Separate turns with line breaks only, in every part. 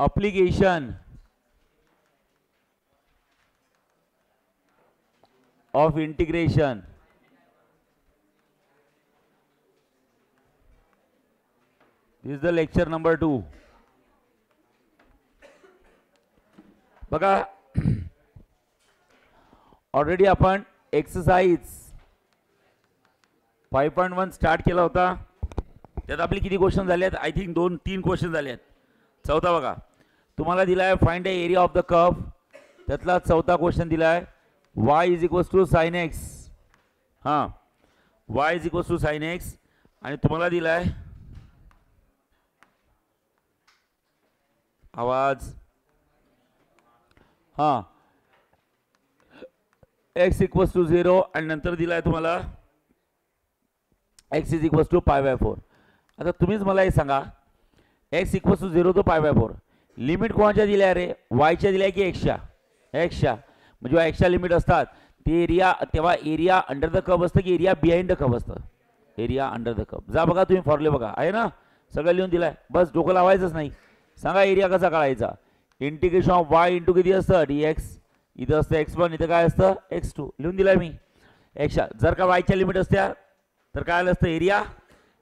application of integration this is the lecture number 2. बघा already आपण exercise 5.1 start केला होता. त्यात आपले किती क्वेश्चन झाले आहेत? आय थिंक 2-3 क्वेश्चन झाले आहेत. चौथा बघा तुम्हाला दिला आहे find the area of the curve. त्यातला चौथा क्वेश्चन दिला आहे y is equals to sine x. हां y is equals to sine x आणि तुम्हाला दिला आहे आवाज हां x इक्वल्स टू 0 आणि नंतर दिला आहे तुम्हाला x इज इक्वल्स टू π/4. आता तुम्हीच मला हे सांगा x equals to 0 to π/4 limit कोणाच्या दिल्या रे? yच्या दिल्या की xच्या? xच्या. म्हणजे xच्या लिमिट असतात ते एरिया तेव्हा एरिया अंडर द कर्व असतं की एरिया बिहाइंड द कर्व असतं? Area under the curve. जा बघा तुम्ही फॉर्म्युले बघा आहे ना सगळं लिहून दिलाय. बस डोकं लावायचंच नाही. सांगा एरिया कसा काढायचा? इंटिग्रेशन ऑफ y इंटू किती असतं? dx. इथं असतं x1 इथं काय असतं? x2 लिहून दिलाय मी. xच्या जर का yच्या लिमिट असत्या तर काय आलं असतं? Area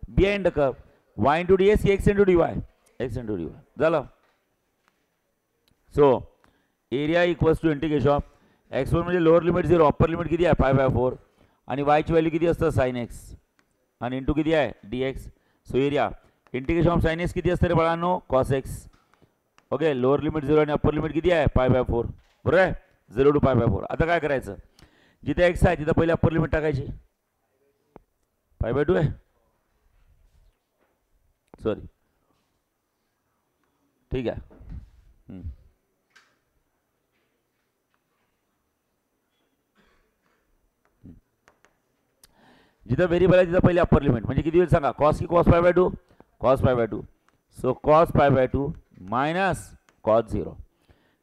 behind the curve. y into dx x into dy. x into dy झालं. So area equals to integration of x1 म्हणजे लोअर लिमिट 0 अप्पर लिमिट किती आहे? π/4 आणि y ची व्हॅल्यू किती असतं? sin x आणि इंटू किती आहे? dx. So area integration of sin x किती असतं रे बाळांनो? cos x. Okay lower limit 0 आणि अप्पर लिमिट किती आहे? π/4 बरोबर आहे 0 टू π/4. आता काय करायचं? जिथे x आहे तिथं पहिले अप्पर लिमिट टाकायची. π/2 आहे सॉरी ठीक आहे. जिथं व्हेरिएबल आहे तिथं पहिले अप्पर लिमिट म्हणजे किती होईल सांगा? cos की cos π/2? cos π/2. So cos π/2 minus cos 0.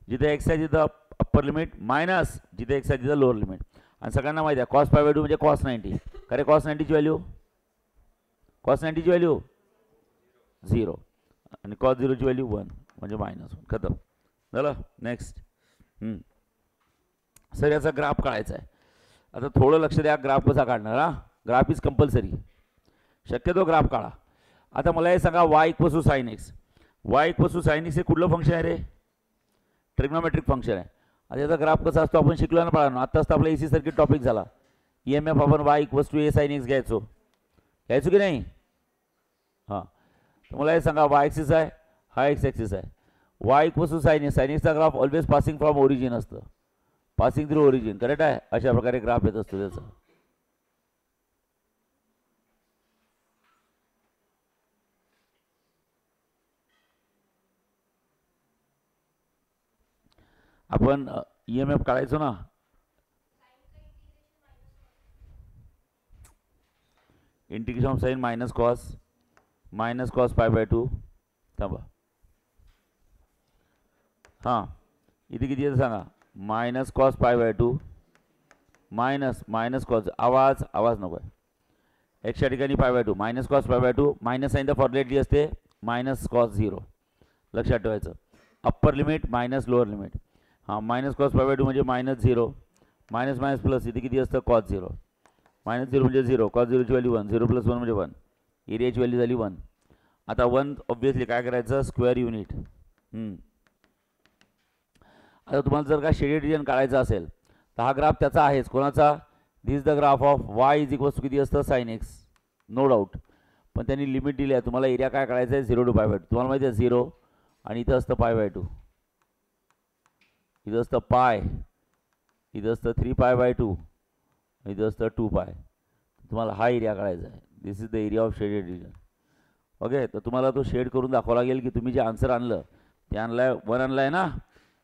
जिथे x आहे तिथं अप्पर लिमिट मायनस जिथे x आहे तिथं लोअर लिमिट. आणि सगळ्यांना माहिती आहे cos π/2 म्हणजे cos 90. खरे cos 90 ची व्हॅल्यू? cos 90 ची व्हॅल्यू 0 आणि cos 0 ची व्हॅल्यू 1 म्हणजे -1 खतम झालं. नेक्स्ट सर याचा ग्राफ काढायचा आहे. आता थोडं लक्ष द्या ग्राफ कसा काढणार. हा ग्राफ इज कंपल्सरी. शक्यतो ग्राफ काढा. आता मला हे सांगा y equals to sine x. y equals to sine x हे कुठलं फंक्शन आहे रे? ट्रिग्नोमेट्रिक फंक्शन आहे. आता याचा ग्राफ कसा असतो आपण शिकलो ना पाळानो. आत्ताच तर आपला एसी सर्किट टॉपिक झाला. EMF आपण y equals to a sine x घ्यायचो की नाही? हां तर मला हे सांगा y ॲक्सिस आहे हा x ॲक्सिस आहे. y इक्वल्स टू साइन एक्सचा graph always passing from origin असतं. पासिंग थ्रू ओरिजिन करेक्ट आहे. अशा प्रकारे ग्राफ येत असतो त्याचा. आपण EMF काढायचो ना. Integration of sine minus cos π/2 थांबा. हां इथे किती येतं सांगा? मायनस कॉस π/2 मायनस कॉस आवाज नको आहे. एक्सच्या ठिकाणी π/2 minus cos π/2 minus sine the फॉर्म्युलेटली असते मायनस कॉस 0 लक्षात ठेवायचं. Upper limit minus lower limit. हां मायनस कॉस π/2 म्हणजे -0 मायनस मायनस प्लस इथे किती असतं? cos 0 -0 म्हणजे 0 cos 0 ची व्हॅल्यू 1 0 + 1 म्हणजे 1 एरियाची व्हॅल्यू झाली 1. आता 1 ऑब्व्हियसली काय करायचं? Square unit. आता तुम्हाला जर का शेडेड रिजन काढायचा असेल तर हा ग्राफ त्याचा आहेच. कोणाचा? This the graph of y is equals to किती असतं? sin x no doubt. पण त्यांनी लिमिट दिली आहे. तुम्हाला एरिया काय काढायचा आहे? 0 टू π/2. तुम्हाला माहिती आहे 0 आणि इथं असतं π/2 इथं असतं पाय इथं असतं 3π/2 इथं असतं 2π. तुम्हाला हा एरिया काढायचा आहे. This is the area of shaded region. Okay तर तुम्हाला तो शेड करून दाखवावं लागेल की तुम्ही जे आन्सर आणलं ते आणलाय 1 आणलं आहे ना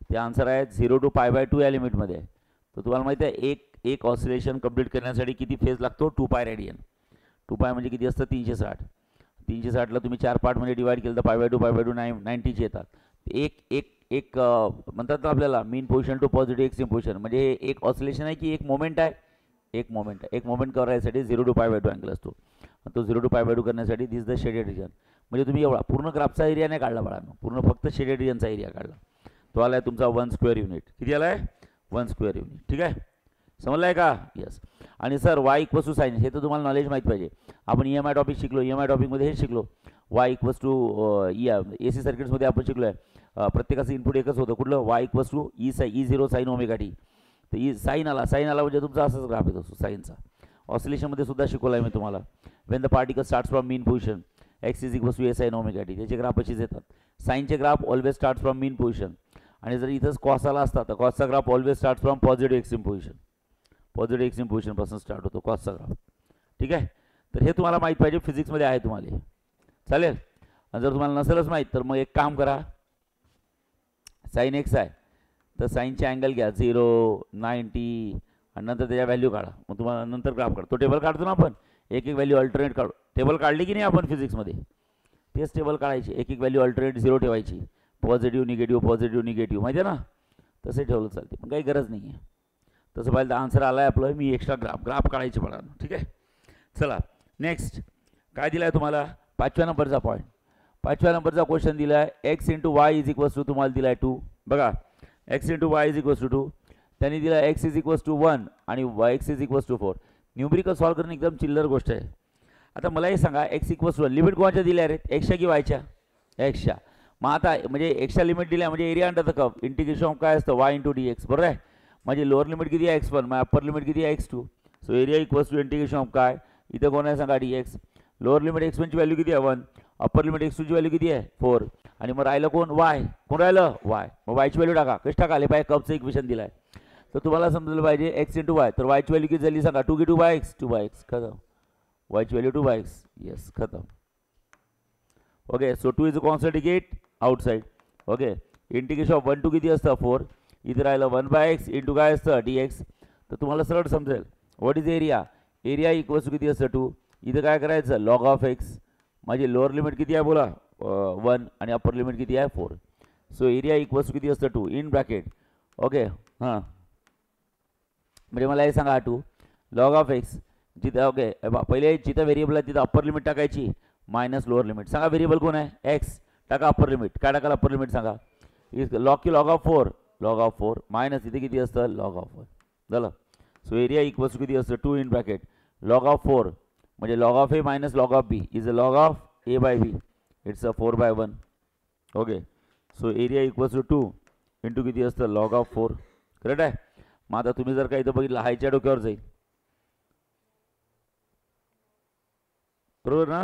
ते आन्सर आहे 0 टू π/2 या लिमिटमध्ये आहे. तर तुम्हाला माहिती आहे एक ऑसिलेशन कंप्लीट करण्यासाठी किती फेज लागतो? 2π रेडियन. 2π म्हणजे किती असतं? 360. 360ला तुम्ही 4 पार्टमध्ये डिवाइड केलं तर π/2 90चे येतात. एक म्हणतात ना आपल्याला mean position to positive extreme position म्हणजे एक ऑसिलेशन आहे की एक मोमेंट आहे? एक मोमेंट करायसाठी 0 टू π/2 अँगल असतो. तो 0 टू π/2 करण्यासाठी दिस द शेडेड रिजन. म्हणजे तुम्ही एवढा पूर्ण ग्राफचा एरिया नाही काढला बाळांनो, पूर्ण फक्त शेडेड रिजनचा एरिया काढला. तो आला आहे तुमचा 1 स्क्वेअर युनिट. किती आला आहे? 1 स्क्वेअर युनिट. ठीक आहे, समजलं आहे का? येस. आणि sir y equals to sine, हे तर तुम्हाला नॉलेज माहीत पाहिजे. आपण EMI टॉपिक शिकलो, EMI टॉपिकमध्ये हे शिकलो, वाय इक्वल्स टू AC सर्किट्समध्ये आपण शिकलो आहे प्रत्येकाचं इनपुट एकच होतं, कुठलं? Y equals to E0 sine omega t. तर साईन आला म्हणजे तुमचा असाच ग्राफ येत असतो साईनचा. ऑसिलेशनमध्ये सुद्धा शिकवलं आहे मी तुम्हाला. When the particle starts from mean position x is equals to a sine omega t, त्याचे ग्राफ अशीच येतात. साईनचे graph always start from mean position, आणि जर इथंच कॉस आला असता तर कॉसचा graph always start from positive extreme position. Positive extreme पोझिशनपासून स्टार्ट होतो कॉसचा ग्राफ. ठीक आहे, तर हे तुम्हाला माहीत पाहिजे, फिजिक्समध्ये आहे तुम्हाला. चालेल. आणि जर तुम्हाला नसेलच माहीत तर मग एक काम करा, साईन एक्स आहे तर साईनचे अँगल घ्या 0, 90 आणि नंतर त्याच्या व्हॅल्यू काढा. मग तुम्हाला नंतर ग्राफ काढा. तो टेबल काढतो ना आपण, एक एक व्हॅल्यू अल्टरनेट काढू. टेबल काढली की नाही आपण फिजिक्समध्ये, तेच टेबल काढायची, एक एक व्हॅल्यू अल्टरनेट 0 ठेवायची, पॉझिटिव्ह निगेटिव्ह माहिती आहे ना, तसे ठेवलं चालते, पण काही गरज नाही आहे. तसं पाहिलं तर आन्सर आला आहे आपलं. मी एक्स्ट्रा ग्राफ काढायचे पडा. ठीक आहे, चला नेक्स्ट काय दिलं आहे तुम्हाला? 5व्या नंबरचा पॉईंट. 5व्या नंबरचा क्वेश्चन दिला आहे x into y is equals to, तुम्हाला दिला आहे 2. बघा, x into y is equals to 2. त्यांनी दिला एक्स इज इक्वल्स टू 1 आणि y x is equals to 4. Numerical solve करणं एकदम चिल्लर गोष्ट आहे. आता मला हे सांगा, एक्स इक्वल्स टू 1 लिमिट कोणाच्या दिल्या रे? एक्सच्या की वायच्या? एक्सच्या. मग आता म्हणजे एक्सच्या लिमिट दिल्या म्हणजे area under the curve integration of काय असतं? Y into d x. बरोबर आहे. म्हणजे लोअर लिमिट किती आहे? x1, मग अप्पर लिमिट किती आहे? x2. So area equals to integration of काय? इथं कोण आहे सांगा? D x. Lower limit x1 ची व्हॅल्यू किती आहे? 1. अप्पर लिमिट x2 ची व्हॅल्यू किती आहे? 4. आणि मग राहिलं कोण? वाय. कोण राहिलं? वाय. मग वायची व्हॅल्यू टाका. कशी टाकाले पाहिजे? कर्वचं इक्वेशन दिलं आहे तर तुम्हाला समजलं पाहिजे एक्स इंटू वाय. तर वायची व्हॅल्यू किती झाली सांगा? 2 की 2 बाय एक्स? 2 by x. खतम. वायची व्हॅल्यू 2 बाय एक्स. येस, खतम. Okay, so 2 is a constant get outside. Okay, integration of 1 to किती असतं? 4. इथे राहिलं 1 बाय एक्स इंटू काय असतं? D x. तर तुम्हाला सरळ समजेल. What is area? Area equals to किती असतं? 2. इथं काय करायचं? Log of x. माझी लोअर लिमिट किती आहे बोला? 1 आणि अप्पर लिमिट किती आहे? 4. सो एरिया इक्वल्स टू किती असतं? 2 इन ब्रॅकेट. ओके, हां, म्हणजे मला हे सांगा 2 लॉग ऑफ एक्स जिथं. ओके, पहिले जिथं व्हेरिएबल आहे तिथं अप्पर लिमिट टाकायची मायनस लोअर लिमिट. सांगा व्हेरिएबल कोण आहे? एक्स. टाका अप्पर लिमिट. काय टाकाल अप्पर लिमिट सांगा? लॉग की log of 4. Log of 4 minus इथे किती असतं? Log of 1. झालं. सो एरिया इक्वल्स टू किती असतं? 2 इन ब्रॅकेट लॉग ऑफ 4 म्हणजे log of a minus log of b is a log of a by b. It's a 4 by 1. Okay, so area equals to 2 into किती असतं? Log of 4. Correct आहे. मग आता तुम्ही जर का इथं बघितलं हायच्या डोक्यावर जाईल, बरोबर ना?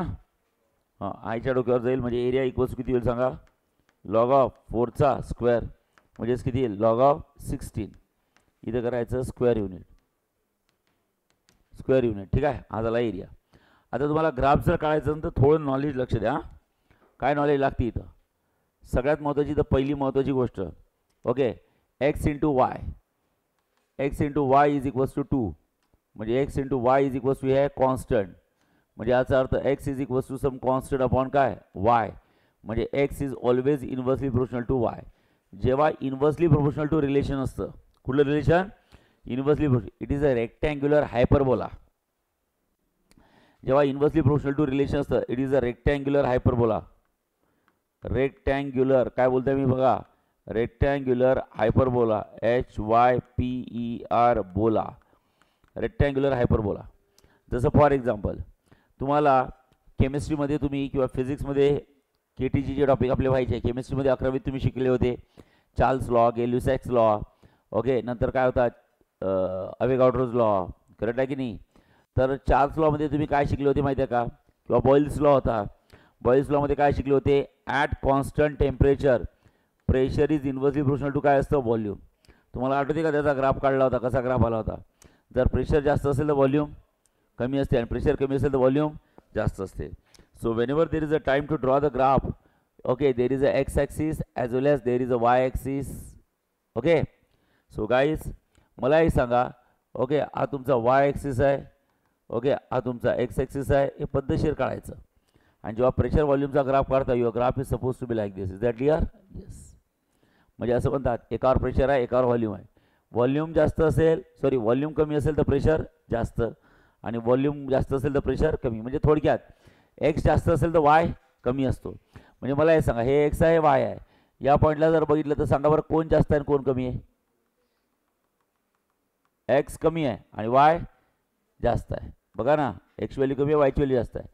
हां, हायच्या डोक्यावर जाईल म्हणजे एरिया इक्वल्स किती होईल सांगा? लॉग ऑफ 4चा स्क्वेअर म्हणजेच किती येईल? Log of 16. इथं करायचं स्क्वेअर युनिट. Square unit. ठीक आहे, हा झाला एरिया. आता तुम्हाला ग्राफ जर काढायचं तर थोडं नॉलेज लक्ष द्या. काय नॉलेज लागते इथं? सगळ्यात महत्त्वाची तर पहिली महत्त्वाची गोष्ट. Okay, x into y. X into y is equals to 2 म्हणजे x into y is equals to हे कॉन्स्टंट. म्हणजे याचा अर्थ x is equals to some constant upon काय? वाय. म्हणजे x is always inversely proportional to y. जेव्हा inversely proportional to relation असतं, कुठलं रिलेशन? Inversely proportional. It is a rectangular hyperbola. जेव्हा इन्व्हर्सली प्रोपोर्शनल टू रिलेशन असतं, it is a rectangular hyperbola. Rectangular काय बोलतोय मी बघा? Rectangular hyperbola. HYPER बोला. Rectangular hyperbola. जसं फॉर एक्झाम्पल तुम्हाला केमिस्ट्रीमध्ये तुम्ही किंवा फिजिक्समध्ये KTG जे टॉपिक आपले व्हायचे, केमिस्ट्रीमध्ये 11वीत तुम्ही शिकले होते चार्ल्स लॉ, गॅल्युसॅक्स लॉ. ओके, नंतर काय होता? अवेगाड्रोज लॉ. करेक्ट आहे की नाही? तर चार्ल्स लॉमध्ये तुम्ही काय शिकले होते माहिती आहे का? किंवा बॉईल्स लॉ होता. बॉईल्स लॉमध्ये काय शिकले होते? At constant temperature pressure is inversely proportional to काय असतं? व्हॉल्यूम. तुम्हाला आठवते का त्याचा ग्राफ काढला होता? कसा ग्राफ आला होता? जर प्रेशर जास्त असेल तर व्हॉल्यूम कमी असते आणि प्रेशर कमी असेल तर व्हॉल्यूम जास्त असते. So whenever there is a time to draw the graph, okay, there is a x axis as well as there is a y axis. Okay, so guys मला हे सांगा. ओके, हा तुमचा वाय ॲक्सिस आहे. Okay, हा तुमचा x axis आहे. हे पद्धतशीर काढायचं. आणि जेव्हा प्रेशर व्हॉल्यूमचा ग्राफ काढता your graph is suppose to be like this. Is that clear? Yes. म्हणजे असं म्हणतात एकावर प्रेशर आहे एकावर व्हॉल्यूम आहे. व्हॉल्यूम जास्त असेल, सॉरी व्हॉल्यूम कमी असेल तर प्रेशर जास्त आणि व्हॉल्यूम जास्त असेल तर प्रेशर कमी. म्हणजे थोडक्यात एक्स जास्त असेल तर वाय कमी असतो. म्हणजे मला हे सांगा, हे एक्स आहे वाय आहे, या पॉईंटला जर बघितलं तर सांगा बरं कोण जास्त आहे आणि कोण कमी आहे. एक्स कमी आहे आणि वाय जास्त आहे. बघा ना, एक्स व्हॅल्यू कमी आहे, वायची व्हॅल्यू जास्त आहे.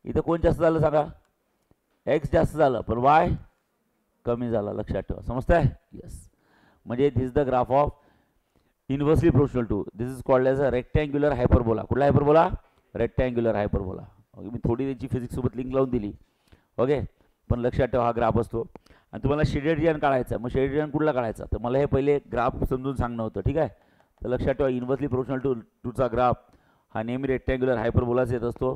इथं कोण जास्त झालं सांगा, एक्स जास्त झालं पण वाय कमी झाला. लक्षात ठेवा, समजताय. येस, म्हणजे this is the graph of inversely proportional to. This is called as a rectangular hyperbola. कुठला हायपरबोला? Rectangular hyperbola. ओके, मी थोडी त्याची फिजिक्ससोबत लिंक लावून दिली. ओके, पण लक्षात ठेवा हा ग्राफ असतो. आणि तुम्हाला शेडेड रिजन काढायचा. मग शेडेड रिजन कुठला काढायचा, तर मला हे पहिले ग्राफ समजून सांगणं होतं. ठीक आहे, तर लक्षात ठेवा इनव्हर्सली प्रोपोर्शनल टूचा ग्राफ हा नेहमी रेक्टँग्युलर हायपरबोलाच येत असतो.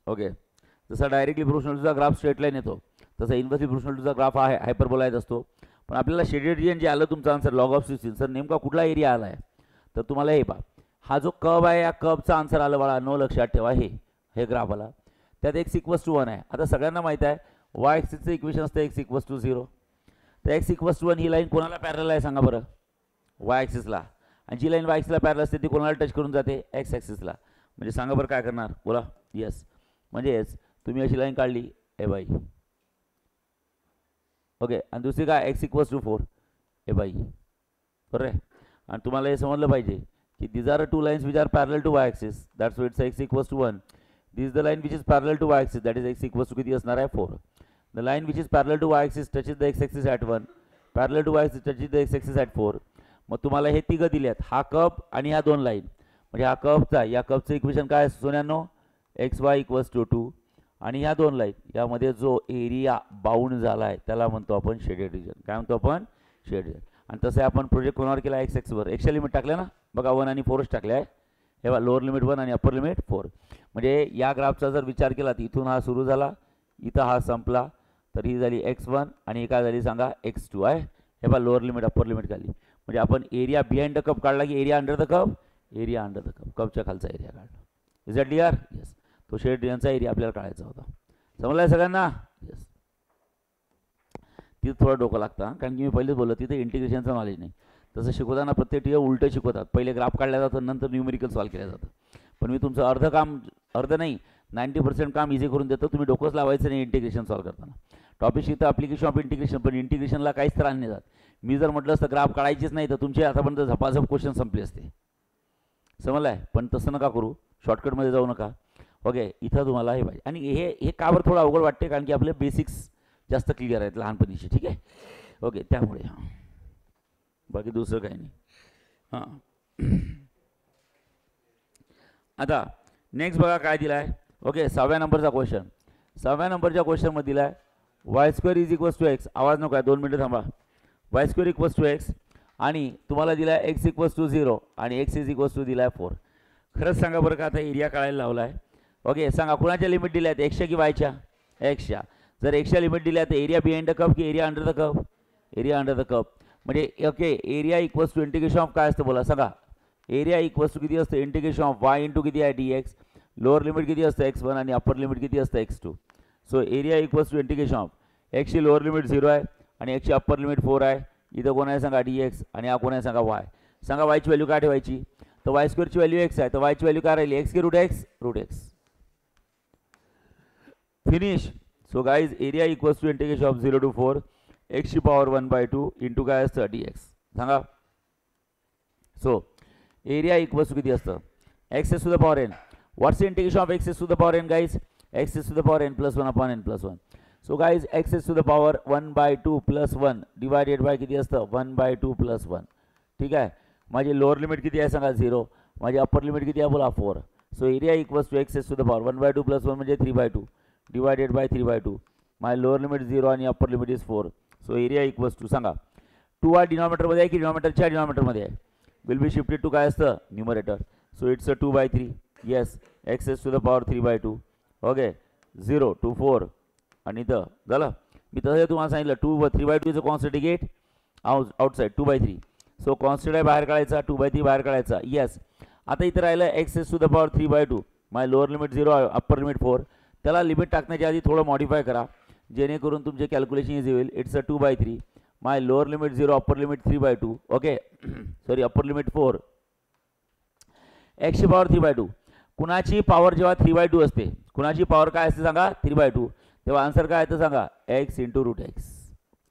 ओके, जसा डायरेक्टली प्रोपोर्शनल टूचा ग्राफ स्ट्रेट लाईन येतो, तसा इनव्हर्सली प्रोपोर्शनल टूचा ग्राफ हा हायपरबोला येत असतो. पण आपल्याला शेडेड रिजन जे आलं तुमचा आन्सर लॉग ऑफ 16, सर नेमका कुठला एरिया आला आहे, तर तुम्हाला हे पहा, हा जो कर्व आहे या कर्वचा आन्सर आलं बाळा. नो, लक्षात ठेवा हे ग्राफ आला, त्यात x = 1 आहे. आता सगळ्यांना माहीत आहे y ॲक्सिसचं इक्वेशन असतं x = 0. तर x = 1 ही लाईन कोणाला पॅरल आहे सांगा बरं, y ॲक्सिसला. आणि जी लाईन y ॲक्सिसला पॅरल असते ती कोणाला टच करून जाते, x ॲक्सिसला. म्हणजे सांगा बरं काय करणार, बोला. येस, म्हणजेच तुम्ही अशी लाईन काढली ए बाई. ओके, आणि दुसरी काय, x = 4 ए बाई. बरोबर आहे. आणि तुम्हाला हे समजलं पाहिजे की these are two lines which are parallel to y axis, that's why it's x = 1. This is the line which is parallel to y axis, that is x = किती असणार आहे 4. The line which is parallel to y axis touches the x axis at 1, parallel to y axis touches the x axis at 4. मग तुम्हाला हे तिघं दिलेत, हा curve आणि ह्या दोन लाईन. म्हणजे हा कर्वचा, या कर्वचं इक्वेशन काय सोन्यानो, xy = 2. आणि ह्या दोन लाईन यामध्ये जो एरिया बाउंड झाला आहे त्याला म्हणतो आपण शेडेड रिजन. काय म्हणतो आपण, शेडेड रिजन. आणि तसं आपण प्रोजेक्ट कोणावर केला, एक्स एक्सवर. एक्सच्या लिमिट टाकल्या ना, बघा 1 आणि 4च टाकले आहे. हे बघा, लोअर लिमिट 1 आणि अप्पर लिमिट 4. म्हणजे या ग्राफचा जर विचार केला तर इथून हा सुरू झाला, इथं हा संपला, तर ही झाली x1 आणि ही काय झाली सांगा x2 आहे. हे बघा, लोअर लिमिट अप्पर लिमिट काढली. म्हणजे आपण एरिया बिहाइंड द कर्व काढला की area under the curve, area under the curve, कर्वच्या खालचा एरिया काढला. Is that clear? येस, तो शेड रिजनचा एरिया आपल्याला काढायचा होता. समजलं आहे सगळ्यांना? येस. तिथं थोडं डोकं लागतं, कारण की मी पहिलेच बोललो तिथे इंटिग्रेशनचं नॉलेज नाही. तसं शिकवताना प्रत्येक टीचर उलटं शिकवतात, पहिले ग्राफ काढल्या जातं, नंतर न्यूमेरिकल सॉल्व केलं जातं. पण मी तुमचं अर्ध नाही 90% काम इझी करून देतो. तुम्ही डोकंच लावायचं नाही इंटिग्रेशन सॉल्व करताना. टॉपिक शिकतं ॲप्लिकेशन ऑफ इंटिग्रेशन, पण इंटिग्रेशनला काहीच त्रास नाही जात. मी जर म्हटलं असतं ग्राफ काढायचीच नाही तर तुमचे आतापर्यंत झपाझप क्वेश्चन संपले असते. समजलं आहे? पण तसं नका करू, शॉर्टकटमध्ये जाऊ नका. ओके, इथं तुम्हाला हे पाहिजे. आणि हे का बरं थोडं अवघड वाटते, कारण की आपले बेसिक्स जास्त क्लिअर आहेत लहानपणीचे. ठीक आहे, ओके, त्यामुळे बाकी दुसरं काही नाही. हां, आता नेक्स्ट बघा काय दिला आहे. ओके, 6व्या नंबरचा क्वेश्चन. 6व्या नंबरच्या क्वेश्चनमध्ये दिला आहे y² = x. आवाज नको आहे, 2 मिनिटं थांबा. y² = x आणि तुम्हाला दिला आहे x = 0 आणि x = दिला आहे 4. खरंच सांगा बरं का, आता एरिया काढायला लावला आहे. ओके, सांगा कुणाच्या लिमिट दिल्या आहेत, एक्सच्या की वायच्या? एक्सच्या. जर एक्सच्या लिमिट दिल्या तर एरिया बिहाइंड द कर्व की area under the curve? Area under the curve. म्हणजे ओके, एरिया = इंटिग्रेशन ऑफ काय असतं बोला सांगा. एरिया = किती असतं, इंटिग्रेशन ऑफ y इंटू किती आहे dx. लोअर लिमिट किती असतं x1 आणि अप्पर लिमिट किती असतं x2. So area = integration of एक्सची लोअर लिमिट 0 आहे आणि एक्सची अप्पर लिमिट 4 आहे. इथं कोण आहे सांगा dx आणि हा कोण आहे सांगा y. सांगा वायची व्हॅल्यू काय ठेवायची, तर y² ची व्हॅल्यू x आहे, तर वायची व्हॅल्यू काय राहिली, x की √x. Finish. So guys area = integration of 0 to 4 x⁻1/2 into काय असतं dx. सांगा. सो एरिया = किती असतं, x⁻n. What's integration of x⁻n guys, x⁻n + 1/n + 1. So guys x⁻1/2 + 1 divided by किती असतं 1/2 + 1. ठीक आहे, माझी लोअर लिमिट किती आहे सांगा 0, माझी अप्पर लिमिट किती आहे बोला 4. सो एरिया = x⁻1/2 + 1 म्हणजे 3/2 divided by 3/2. My lower limit 0 आणि upper limit is 4. So area = सांगा 2 हा डिनॉमिनेटरमध्ये आहे की डिनॉमिनेटरच्या डिनॉमिनेटरमध्ये आहे, विल बी शिफ्टेड टू काय असतं numerator. So it's 2/3. Yes, x⁻3/2. Okay, 0 to 4 आणि इथं झालं. मी तसं तुम्हाला सांगितलं 3/2 is a constant get outside 2/3. So constant आहे बाहेर काढायचा, 2/3 बाहेर काढायचा. येस, आता इथं राहिलं x⁻3/2. माय लोअर लिमिट 0 अप्पर लिमिट 4. त्याला लिमिट टाकण्याच्या आधी थोडं मॉडिफाय करा. जेणेकरून तुमचे कॅल्क्युलेशन इझी होईल. It's a 2/3. My lower limit 0, upper limit 3/2. Okay sorry, upper limit 4. एक्सची पॉवर 3/2. कुणाची पॉवर जेव्हा 3/2 असते, कुणाची पॉवर काय असते सांगा, 3/2, तेव्हा आन्सर काय येतं सांगा, x into root x.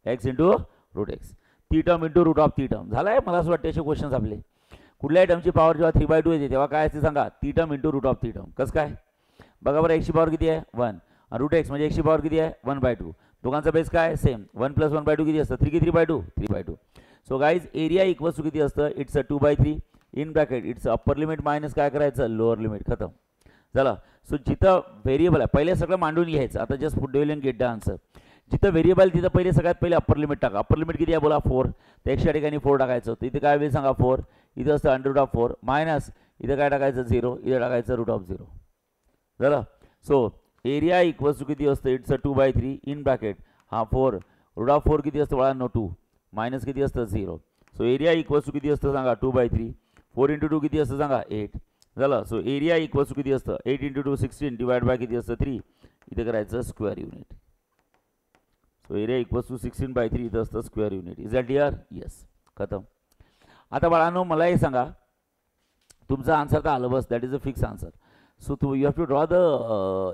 X into root x. ती टर्म इंटू रूट ऑफ ती टर्म. झालं आहे. मला असं वाटतं असे क्वेश्चन्स आपले. कुठल्याही टर्मची पॉवर जेव्हा 3/2 येते तेव्हा काय असते सांगा, ती टर्म इंटू रूट ऑफ ती टर्म. कसं काय बघा बरं. एक्सची पॉवर किती आहे 1. रूट एक्स म्हणजे एक्सची पॉवर किती आहे 1/2. दोघांचा बेस काय सेम. 1 + 1/2 किती असतं 3 की 3/2. 3/2. So guys area equals to किती असतं, it's a 2/3 in bracket. It's upper limit minus काय करायचं लोअर लिमिट. खतम झालं. सो जिथं व्हेरिएबल आहे पहिले सगळं मांडून घ्यायचं. आता just put devil get the answer. जिथं व्हेरिएबल तिथं पहिले सगळ्यात पहिले अप्पर लिमिट टाका. अप्पर लिमिट किती आहे बोला 4. तर एक्सच्या ठिकाणी 4 टाकायचं. तर इथे काय होईल सांगा 4. इथं असतं √4 मायनस इथं काय टाकायचं 0. इथं टाकायचं √0. झालं. सो एरिया इक्वल्स टू किती असतं, इट्स अ 2/3 इन ब्रॅकेट. हा 4 √4 किती असतं बाळांनो 2 मायनस किती असतं 0. सो एरिया इक्वल्स टू किती असतं सांगा 2/3. 4 × 2 किती असतं सांगा 8. झालं. सो एरिया इक्वल्स टू किती असतं 8 × 2 16 डिवाइड बाय किती असतं 3. इथे करायचं square unit. So area equals to 16/3 इथं असतं square unit. Is that clear. Yes. खतम. आता बाळांनो मला हे सांगा, तुमचा आन्सर तर आलं बस. That is a fix answer. So you have to draw the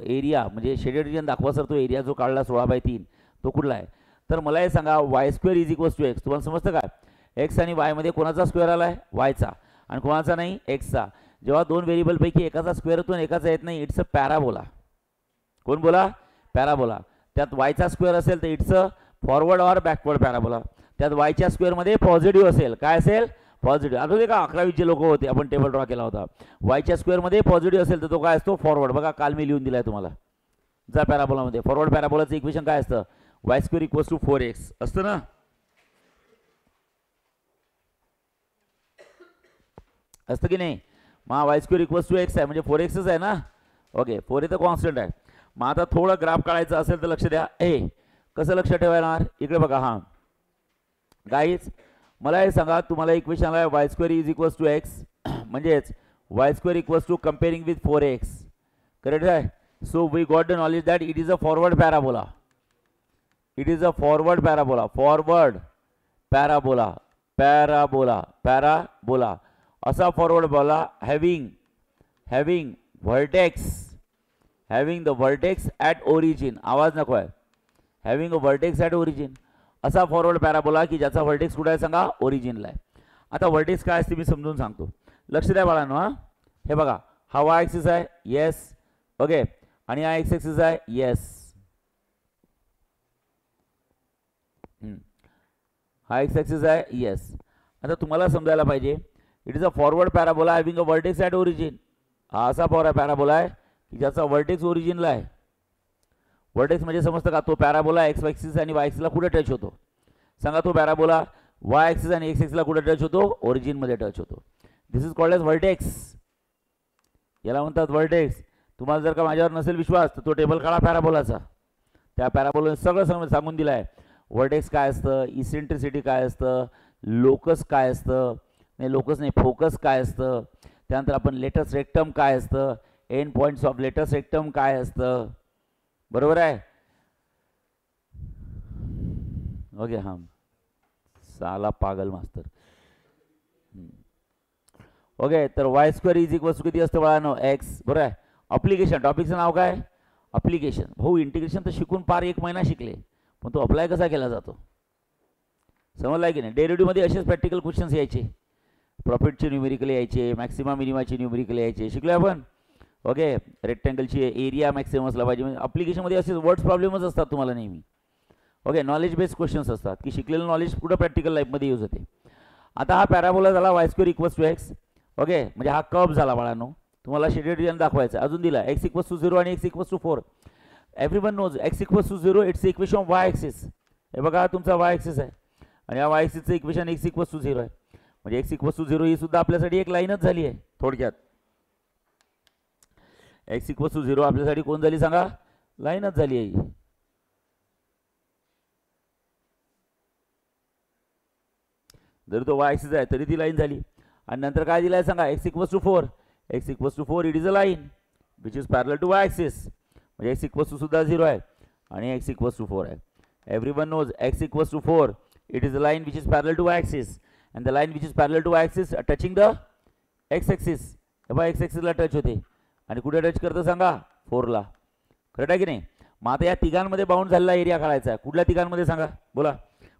area. म्हणजे शेडेड रिजन दाखवा सर. तो एरिया जो काढला 16/3 तो कुठला आहे. तर मला हे सांगा y² is equals to x. तुम्हाला समजतं काय, एक्स आणि वाय मध्ये कोणाचा स्क्वेअर आला आहे वायचा आणि कोणाचा नाही एक्सचा. जेव्हा दोन व्हेरिएबलपैकी एकाचा स्क्वेअर होतो आणि एकाचा येत नाही, इट्स अ पॅराबोला. कोण बोला पॅराबोला. त्यात वायचा स्क्वेअर असेल तर it's a forward or backward parabola. त्यात वायच्या स्क्वेअरमध्ये पॉझिटिव्ह असेल काय असेल पॉझिटिव्ह. आठवते का 11वीचे लोक होते आपण टेबल ड्रॉ केला होता. वायच्या स्क्वेअरमध्ये पॉझिटिव्ह असेल तर तो काय असतो फॉरवर्ड. बघा काल मी लिहून दिलाय तुम्हाला. जा पॅराबोलामध्ये फॉरवर्ड पॅराबोलाचं इक्वेशन काय असतं y² इक्वल्स टू 4x असतं ना. असतं की नाही. मग y² इक्वल्स टू x आहे म्हणजे 4xच आहे ना. ओके 4 इथं कॉन्स्टंट आहे. मग आता थोडं ग्राफ काढायचं असेल तर लक्ष द्या. कसं लक्ष ठेवायला इकडे बघा. हां गाईज मला हे सांगा, तुम्हाला इक्वेशन आहे y² is equals to x म्हणजेच y² equals to comparing with 4x. Correct आहे. So we got the knowledge that it is a forward parabola. It is a forward parabola. Forward parabola parabola parabola असा forward parabola having vertex at origin. आवाज नको आहे. Having a vertex at origin असा forward parabola की ज्याचा vertex कुठे आहे सांगा ओरिजिनला आहे. आता वर्टेक्स काय असते मी समजून सांगतो. लक्ष द्या बाळांनो. हां हे बघा हा वाय ॲक्सिस आहे येस. ओके आणि हा एक्स ॲक्सिस आहे येस. हा एक्स ॲक्सिस आहे येस. आता तुम्हाला समजायला पाहिजे it is a forward parabola having a vertex at origin. हा असा पॅराबोला आहे की ज्याचा वर्टेक्स ओरिजिनला आहे. वर्टेक्स म्हणजे समजतं का तो पॅराबोला एक्स ॲक्सिस आणि वाय ॲक्सिसला कुठे टच होतो सांगा. तो पॅराबोला वाय ॲक्सिस आणि एक्स ॲक्सिसला कुठे टच होतो ओरिजिनमध्ये टच होतो. दिस इज कॉल्ड एज वर्टेक्स. याला म्हणतात वर्टेक्स. तुम्हाला जर का माझ्यावर नसेल विश्वास तर तो टेबल काढा पॅराबोलाचा. त्या पॅराबोलाने सगळं सांगून दिलं आहे. वर्टेक्स काय असतं, इसेंट्रिसिटी काय असतं, लोकस काय असतं, नाही लोकस नाही फोकस काय असतं, त्यानंतर आपण लेटस रेक्टम काय असतं, end points of latus rectum काय असतं. बरोबर आहे. ओके हां साला पागल मास्तर. ओके तर y² इज इक्वल्स टू किती असतं बाळांनो एक्स. बरोबर आहे. अप्लिकेशन टॉपिकचं नाव काय अप्लिकेशन. भाऊ इंटिग्रेशन तर शिकून पार 1 महिना शिकले पण तो अप्लाय कसा केला जातो समजला की नाही. डेरिव्हेटिव्हमध्ये असेच प्रॅक्टिकल क्वेश्चन्स यायचे. प्रॉफिटचे न्यूमेरिकल यायचे, मॅक्सिमा मिनिमाचे न्यूमेरिकल यायचे. शिकलो आपण. ओके रेक्टँगलची एरिया मॅक्सिमम असला पाहिजे. म्हणजे अप्लिकेशनमध्ये असेच वर्ड्स प्रॉब्लेमच असतात तुम्हाला नेहमी. ओके नॉलेज बेस्ड क्वेश्चन्स असतात की शिकलेलं नॉलेज कुठं प्रॅक्टिकल लाईफमध्ये यूज होते. आता हा पॅराबोला झाला y² equals to x. Okay म्हणजे हा कर्व झाला बाळांनो. तुम्हाला शेडेड रिजन दाखवायचा. अजून दिला x इक्वल्स टू 0 आणि x equals to 4. Everyone knows x equals to 0 it's equation of y axis. हे बघा तुमचा y ॲक्सिस आहे आणि या y ॲक्सिसचं इक्वेशन x इक्वल्स टू 0 आहे. म्हणजे x इक्वल्स टू 0 ही सुद्धा आपल्यासाठी एक लाईनच झाली आहे थोडक्यात. x इक्वल्स टू 0 आपल्यासाठी कोण झाली सांगा लाईनच झाली आहे. जरी तो y ॲक्सिस आहे तरी ती लाईन झाली. आणि नंतर काय दिलं आहे सांगा x equals to 4. x equals to 4 it is a line which is parallel to y axis. म्हणजे x इक्वल्स टू सुद्धा 0 आहे आणि x इक्वल्स टू 4 आहे. Everyone knows x equals to 4 it is a line which is parallel to axis and the line which is parallel to axis touching the x axis. हे बघा x ॲक्सिसला touch होते आणि कुठे touch करतं सांगा 4ला. Correct आहे की नाही. मग आता या तिघांमध्ये बाउंड झालेला एरिया काढायचा आहे. कुठल्या तिघांमध्ये सांगा बोला.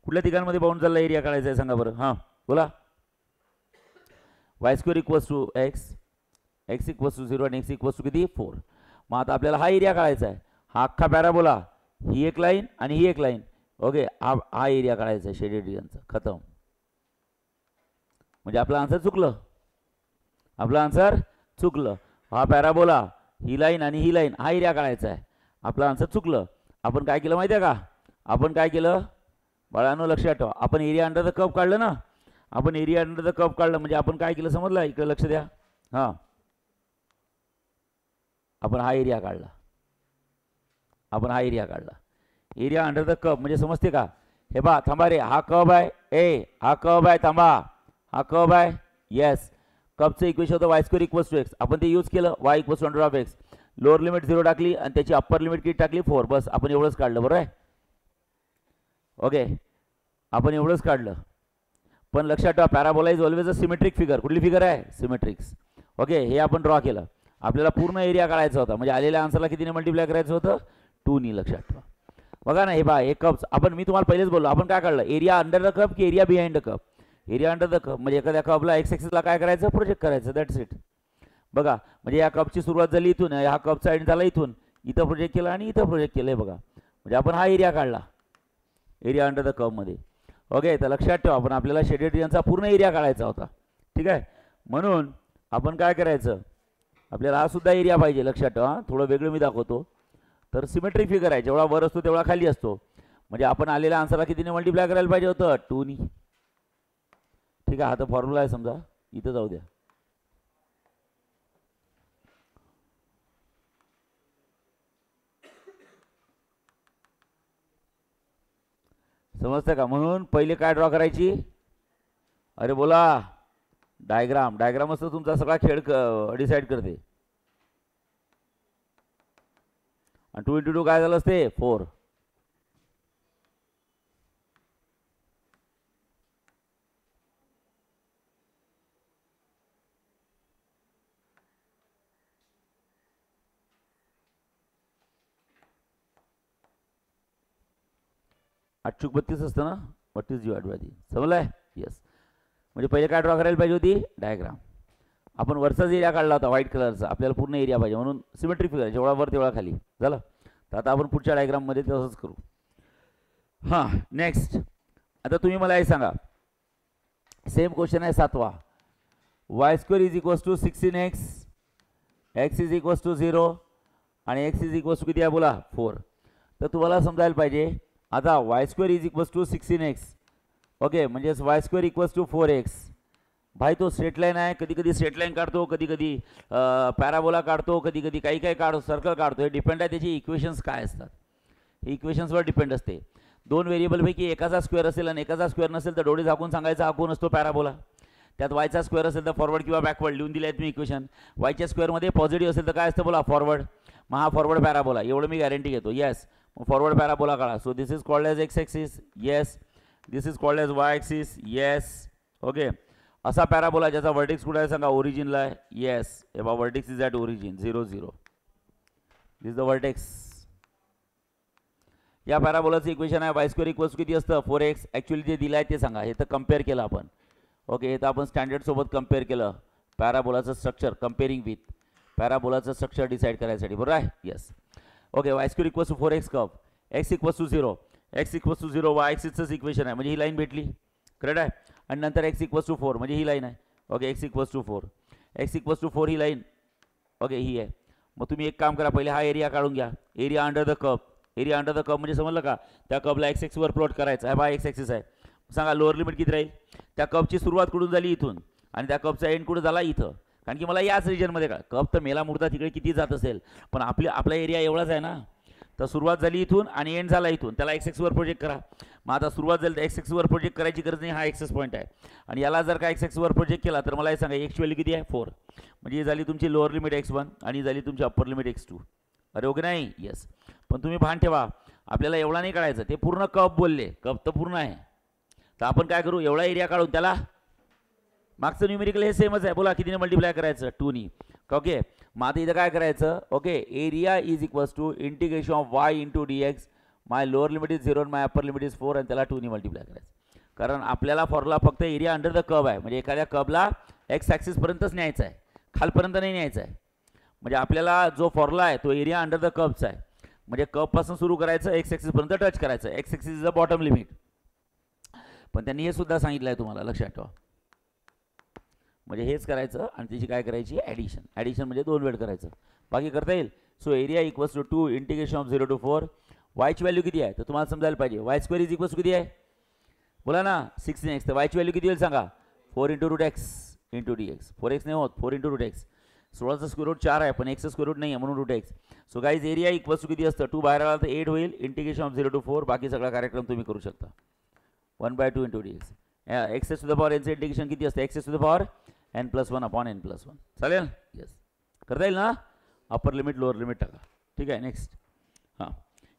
कुठल्या तिघांमध्ये बाउंड झालेला एरिया काढायचा आहे सांगा बरं. हां बोला. Y square equals to x equals to 0 आणि एक्स इक्वल्स टू किती 4. मग आता आपल्याला हा एरिया काढायचा आहे. हा अख्खा पॅराबोला, ही एक लाईन आणि ही एक लाईन. ओके हा एरिया काढायचा आहे शेडेड रिजनचा. खतम. म्हणजे आपलं आन्सर चुकलं. आपलं आन्सर चुकलं. हा पॅराबोला, ही लाईन आणि ही लाईन, हा एरिया काढायचा आहे. आपलं आन्सर चुकलं. आपण काय केलं माहिती आहे का. आपण काय केलं बाळांनो लक्षात ठेवा. आपण एरिया अंडर द कर्व काढलं ना. आपण एरिया अंडर द कर्व काढलं म्हणजे आपण काय केलं समजलं. इकडे लक्ष द्या. हां आपण हा एरिया काढला. आपण हा एरिया काढला. एरिया अंडर द कर्व म्हणजे समजते का. हे बा थांबा रे. हा कर्व आहे ए. हा कर्व आहे थांबा. हा कर्व आहे येस. कर्वचं इक्वेशन होतं y square equals to x. आपण ते यूज केलं. Y equals to under of x. Lower limit 0 टाकली आणि त्याची अप्पर लिमिट किती टाकली 4. बस आपण एवढंच काढलं. बरोबर आहे. ओके आपण एवढंच काढलं. पण लक्षात ठेवा parabola is always a symmetric figure. कुठली फिगर आहे सिमेट्रिक्स. ओके हे आपण ड्रॉ केलं. आपल्याला पूर्ण एरिया काढायचा होता म्हणजे आलेल्या आन्सरला कितीने मल्टिप्लाय करायचं होतं 2 नी. लक्षात ठेवा. बघा ना हे बा हे कप्स आपण मी तुम्हाला पहिलेच बोललो. आपण काय काढलं एरिया अंडर द कप की area behind the cup. Area under the cup म्हणजे एखाद्या कपला एक्स ॲक्सिसला काय करायचं प्रोजेक्ट करायचं. That's it. बघा म्हणजे या कपची सुरुवात झाली इथून. हा कपचा एंड झाला इथून. इथं प्रोजेक्ट केला आणि इथं प्रोजेक्ट केलं. हे बघा म्हणजे आपण हा एरिया काढला एरिया अंडर द कपमध्ये. ओके तर लक्षात ठेवा आपण आपल्याला शेडेड रिजनचा पूर्ण एरिया काढायचा होता. ठीक आहे. म्हणून आपण काय करायचं आपल्याला हा सुद्धा एरिया पाहिजे. लक्षात ठेवा. थोडं वेगळं मी दाखवतो. तर सिमेट्रिक फिगर आहे. जेवढा वर असतो तेवढा खाली असतो. म्हणजे आपण आलेल्या आन्सरला कितीने मल्टिप्लाय करायला पाहिजे होतं 2 नी. ठीक आहे. हा तर फॉर्म्युला आहे समजा. इथं जाऊ द्या. समजतं का. म्हणून पहिले काय ड्रॉ करायची. अरे बोला डायग्राम. डायग्राम असतो तुमचा सगळा खेळ डिसाईड करते. आणि 2 × 2 काय झालं असते 4. अचूक 32 असतं ना. 32 डिवाइड 3 समजलंय. येस. म्हणजे पहिले काय ड्रॉ करायला पाहिजे होती डायग्राम. आपण वरचाच एरिया काढला होता व्हाईट कलरचा. आपल्याला पूर्ण एरिया पाहिजे म्हणून सिमेट्रिक फिगर जेवढा वर तेवढा खाली झालं. तर आता आपण पुढच्या डायग्राममध्ये तसंच करू. हां नेक्स्ट. आता तुम्ही मला हे सांगा. सेम क्वेश्चन आहे 7वा. Y square is equals to 16x. X is equals to 0 आणि एक्स इज इक्वल्स टू किती आहे बोला 4. तर तुम्हाला समजायला पाहिजे आता y square is equals to 16x. Okay म्हणजेच y square equals to 4x. भाई तो स्ट्रेट लाईन आहे. कधी कधी स्ट्रेट लाईन काढतो, कधी कधी पॅराबोला काढतो, कधी कधी काही काही काढतो सर्कल काढतो. हे डिपेंड आहे त्याची इक्वेशन्स काय असतात. हे इक्वेशन्सवर डिपेंड असते. 2 व्हेरिएबलपैकी एकाचा स्क्वेअर असेल आणि एकाचा स्क्वेअर नसेल तर डोळे झाकून सांगायचा हा कोण असतो पॅराबोला. त्यात वायचा स्क्वेअर असेल तर फॉरवर्ड किंवा बॅकवर्ड लिहून दिले आहेत मी इक्वेशन. वायच्या स्क्वेअरमध्ये पॉझिटिव्ह असेल तर काय असतं बोला फॉरवर्ड. मग हा फॉरवर्ड पॅराबोला एवढं मी गॅरंटी घेतो. येस. मग फॉरवर्ड पॅराबोला काढा. So this is called as x axis. Yes. This is called as y axis. Yes. Okay असा पॅराबोला ज्याचा वर्टेक्स कुठे आहे सांगा ओरिजिनला आहे. येस. हे बा vertex is at origin 0 0. This the vertex. या पॅराबोलाचं इक्वेशन आहे वाय स्क्वेअर इक्वल्स किती असतं 4x. ॲक्च्युअली जे दिलं आहे ते सांगा. हे तर कम्पेअर केलं आपण. ओके हे तर आपण स्टँडर्डसोबत कम्पेअर केलं पॅराबोलाचं स्ट्रक्चर. कम्पेअरिंग विथ पॅराबोलाचं स्ट्रक्चर डिसाईड करायसाठी बरोबर आहे. Yes. Okay y square equals to 4x curve. X equals to 0. X equals to 0 y ॲक्सिसचंच इक्वेशन आहे म्हणजे ही लाईन भेटली. करेक्ट आहे. आणि नंतर एक्स इक्वल्स टू 4 म्हणजे ही लाईन आहे. Okay x equals to 4. X equals to 4 ही लाईन. ओके ही आहे. मग तुम्ही एक काम करा पहिले हा एरिया काढून घ्या. Area under the cup. Area under the cup म्हणजे समजलं का. त्या कपला एक्स एक्सवर प्लॉट करायचा आहे. बा एक्स ॲक्सिस आहे. सांगा लोअर लिमिट किती राहील. त्या कपची सुरुवात कुठून झाली इथून आणि त्या कपचा एंड कुठं झाला इथं. कारण की मला याच रिजनमध्ये का कप तर मेला मुर्दा तिकडे किती जात असेल पण आपला एरिया एवढाच आहे ना. तर सुरुवात झाली इथून आणि एंड झाला इथून. त्याला एक्स एक्सवर प्रोजेक्ट करा. मग आता सुरुवात झाली तर एक्स एक्सवर प्रोजेक्ट करायची गरज नाही. हा एक्सेस पॉईंट आहे आणि याला जर का एक्स एक्सवर प्रोजेक्ट केला तर मला हे सांगा एक्स व्हॅल्यू किती आहे 4. म्हणजे ही झाली तुमची लोअर लिमिट x1 आणि झाली तुमची अप्पर लिमिट x2. अरे ओके नाही. येस. पण तुम्ही भान ठेवा आपल्याला एवढा नाही काढायचं, ते पूर्ण कप बोलले, कप तर पूर्ण आहे. तर आपण काय करू, एवढा एरिया काढून त्याला मागचं न्यूमेरिकल हे सेमच आहे. बोला कितीने मल्टिप्लाय करायचं, 2 नी. ओके, मग आता इथं काय करायचं, okay, area is equals to integration of y into d x. My lower limit is 0 आणि माय अपर लिमिट इज 4 आणि त्याला 2 नी मल्टिप्लाय करायचं. कारण आपल्याला फॉर्म्युला फक्त एरिया अंडर द कर्व आहे, म्हणजे एखाद्या कर्वला एक्स ॲक्सिसपर्यंतच न्यायचा आहे, खालपर्यंत नाही न्यायचा आहे. म्हणजे आपल्याला जो फॉर्म्युला आहे तो एरिया अंडर द कर्वचा आहे. म्हणजे कर्वपासून सुरू करायचं, एक्स ॲक्सिसपर्यंत टच करायचं. X axis is the bottom limit. पण त्यांनी हे सुद्धा सांगितलं आहे तुम्हाला, लक्षात ठेवा. म्हणजे हेच करायचं आणि त्याची काय करायची, ॲडिशन. ॲडिशन म्हणजे 2 वेळ करायचं, बाकी करता येईल. So area equals to 2 integration of 0 to 4. वायची व्हॅल्यू किती आहे तर तुम्हाला समजायला पाहिजे. वाय स्क्वेअर इज इक्वल्स किती आहे, बोला ना 16x. तर वायची व्हॅल्यू किती होईल सांगा, 4 into root x into d x. 4x नाही होत, 4 इंटू रूट एक्स. 16चा स्क्वेअर रूट 4 आहे, पण एक्सचा स्क्वेअर रूट नाही आहे म्हणून root x. So guys area equals to किती असतं, 2 बाहेर आला तर 8 होईल. Integration of 0 to 4. बाकी सगळा कार्यक्रम तुम्ही करू शकता. 1/2 into d x. X to the power एनचं इंटिग्रेशन किती असतं, x to the power n+1 upon n+1. चालेल, येस करता येईल ना. अपर लिमिट लोअर लिमिट टाका. ठीक आहे, नेक्स्ट. हां,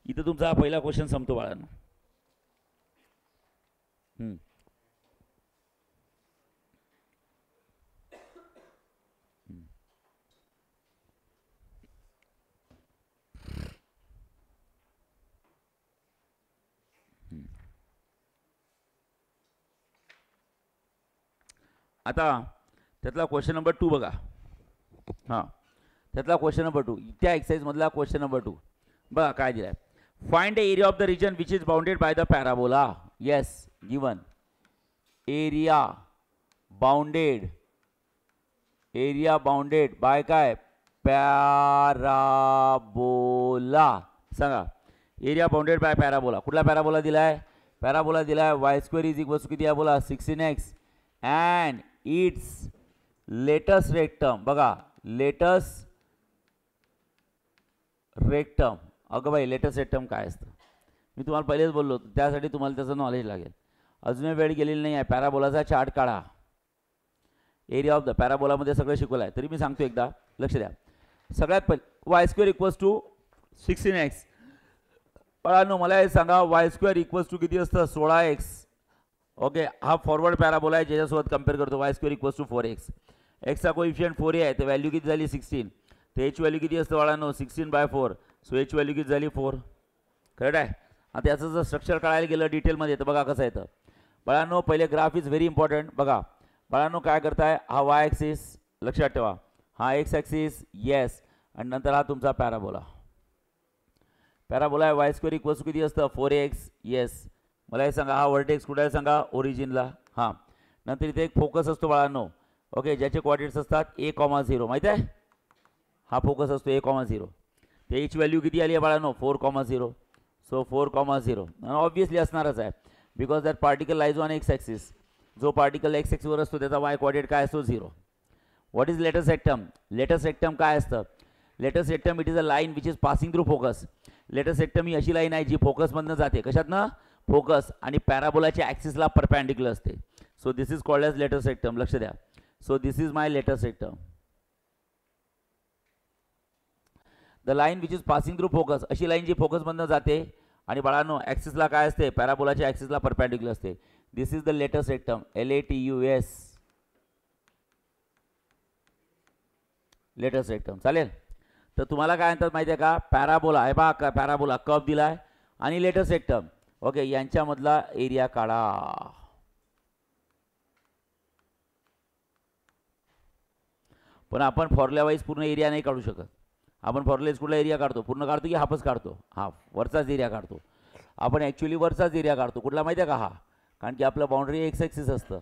इथं तुमचा हा पहिला क्वेश्चन संपतो बाळांनो. आता त्यातला क्वेश्चन नंबर 2 बघा. हां, त्यातला क्वेश्चन नंबर 2, त्या एक्सरसाइजमधला क्वेश्चन नंबर 2 बघा काय दिलं आहे. Find the area of the region which is bounded by the parabola. Yes, given area bounded, area bounded by काय, पॅराबोला. सांगा, एरिया बाउंडेड बाय पॅराबोला. कुठला पॅराबोला दिला आहे, पॅराबोला दिला आहे y square is equals to किती आहे बोला, 16x and its latus rectum. बघा लेटस्ट रेक्टम. अगं बाई, लेटस्ट रेक्टम काय असतं मी तुम्हाला पहिलेच बोललो, त्यासाठी तुम्हाला त्याचं नॉलेज लागेल. अजूनही वेळ गेलेली नाही आहे. पॅराबोलाचा चार्ट काढा. एरिया ऑफ द पॅराबोलामध्ये सगळं शिकवलं आहे, तरी मी सांगतो एकदा, लक्ष द्या. सगळ्यात पहिले Y square equals to 16x. बाळांनो मला हे सांगा, वाय स्क्वेअर इक्वल्स टू किती असतं, 16x. ओके, हा फॉरवर्ड पॅराबोला आहे ज्याच्यासोबत कम्पेअर करतो. Y square equals to 4x. एक्सचा कोइफिशियंट 4 आहे, तर व्हॅल्यू किती झाली 16. तर एच व्हॅल्यू किती असतं बाळांनो, 16/4. सो एच व्हॅल्यू किती झाली 4. करेक्ट आहे. आता याचं जर स्ट्रक्चर काढायला गेलं डिटेलमध्ये तर बघा कसं येतं बाळांनो. पहिले ग्राफ इज व्हेरी इम्पॉर्टंट. बघा बाळांनो काय करताय, हा वाय ॲक्सिस लक्षात ठेवा, हा एक्स ॲक्सिस, येस, आणि नंतर हा तुमचा पॅराबोला. पॅराबोला आहे, वाय स्क्वेअर इक्वल्स किती असतं 4x. येस, मला हे सांगा, हा वर्टेक्स कुठे आहे सांगा, ओरिजिनला. हां, नंतर इथे एक फोकस असतो बाळांनो. ओके, ज्याचे कोऑर्डिनेट्स असतात a,0 माहीत आहे, हा फोकस असतो a,0. ते एच व्हॅल्यू किती आली आहे बाळांनो, 4,0. सो 4,0 ऑब्वियसली असणारच आहे, because that particle lies on x axis. जो पार्टिकल एक्स ॲक्सिसवर असतो त्याचा वाय कोऑर्डिनेट काय असतो, 0. What is latest rectum. Latest rectum काय असतं, latest rectum it is a line which is passing through focus. Latest rectum ही अशी लाईन आहे जी फोकसमधनं जाते, कशातनं, फोकस, आणि पॅराबोलाच्या ॲक्सिसला परपॅन्डिक्युलर असते. So this is called as latest rectum. लक्ष द्या. So this is my latus rectum. The line which is passing through focus, अशी लाईन जी फोकसमधनं जाते आणि बाळांनो ॲक्सिसला काय असते, पॅराबोलाच्या ॲक्सिसला परपॅन्डिक्युलर असते. This is the latest rectum. LATUS, latest rectum. चालेल. तर तुम्हाला काय म्हणतात माहिती आहे का, पॅराबोला आहे बा, पॅराबोला कर्व दिला आहे आणि लेटेस्ट रेक्टम. ओके, यांच्यामधला एरिया काढा. पण आपण फॉर्म्युला वाईज पूर्ण एरिया नाही काढू शकत. आपण फॉर्म्युलेज कुठला एरिया काढतो, पूर्ण काढतो की हाफच काढतो, हाफ, वरचाच एरिया काढतो. आपण ॲक्च्युली वरचाच एरिया काढतो. कुठला माहिती आहे का, हा, कारण की आपलं बाउंड्री एक्स ॲक्सिस असतं.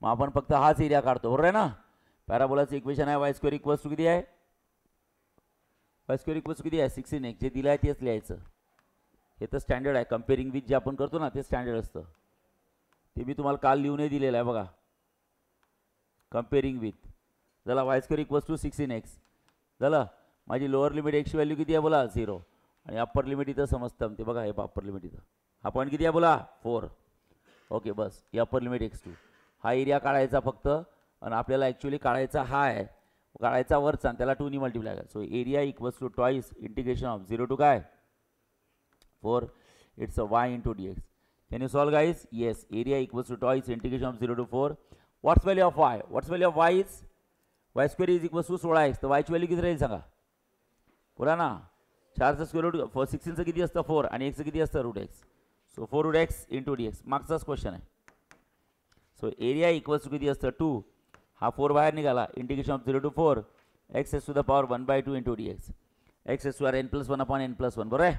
मग आपण फक्त हाच एरिया काढतो, बरोबर आहे ना. पॅराबोलाचं इक्वेशन आहे वाय स्क्वेअर इक्वल्स टू किती आहे, वाय स्क्वेअर इक्वल्स टू किती आहे 16x. जे दिलं आहे तेच लिहायचं. हे तर स्टँडर्ड आहे, कम्पेअरिंग विथ जे आपण करतो ना ते स्टँडर्ड असतं. ते मी तुम्हाला काल लिहूनही दिलेलं आहे बघा, कम्पेअरिंग विथ. झाला y square equals to 16x. झालं. माझी लोअर लिमिट एक्सची व्हॅल्यू किती आहे बोला, 0, आणि अप्पर लिमिट इथं समजतं ते बघा, हे अप्पर लिमिट इथं हा पॉईंट किती आहे बोला, 4. ओके, बस ही अप्पर लिमिट x2. हा एरिया काढायचा फक्त, आणि आपल्याला ॲक्च्युली काढायचा हा आहे, काढायचा वरचा, आणि त्याला 2 नी मल्टिप्लाय करा. So area equals to twice integration of 0 to काय 4 It's a y into dx. Can you solve, guys? Yes. Area equals to twice integration of 0 to 4. What's value of y? What's value of y is? Y square is equals to 16x. तर y ची value किती राहील सांगा? बोला ना. 4 चा square route 16 चं किती असतं 4 आणि x चं किती असतं root x. So 4 root x into dx. मागचाच क्वेश्चन आहे. सो एरिया इक्वल्स टू किती असतं 2. हा 4 बाहेर निघाला. Integration of 0 to 4 x s to the power 1/2 into dx. x s to n plus 1 upon n plus 1. बरोबर आहे.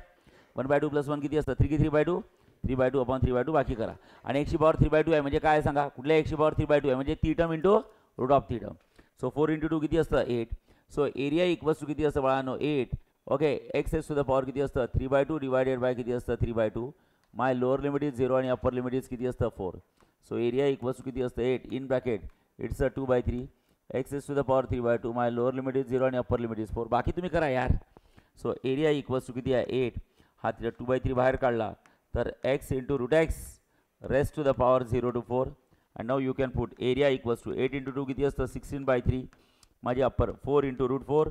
1/2 plus 1 किती असतं 3 की 3/2 3/2 अपॉन 3/2 बाकी करा. आणि x ची पॉवर 3/2 आहे म्हणजे काय सांगा? कुठल्या x ची पॉवर 3/2 आहे म्हणजे ती टर्म इंटू रूट ऑफ ती टर्म. सो 4 into 2 किती असतं 8. सो एरिया इक्वल्स टू किती असतं बाळांनो 8. Okay. x s to the power किती असतं 3/2 डिवायडेड बाय किती असतं 3/2. माय लोअर लिमिट इज 0 आणि अप्पर लिमिट इज किती असतं 4. सो एरिया इक्वल्स टू किती असतं 8 in bracket it's a 2/3 x s to the power 3/2. My lower limit is 0 आणि अप्पर लिमिट इज 4. बाकी तुम्ही करा यार. सो एरिया इक्वल्स टू किती आहे 8. हा 2/3 बाहेर काढला तर x into root x raised to the power 0 to 4. and now you can put area equals to 8 into 2 किती असतं 16/3. माझी upper 4 into root 4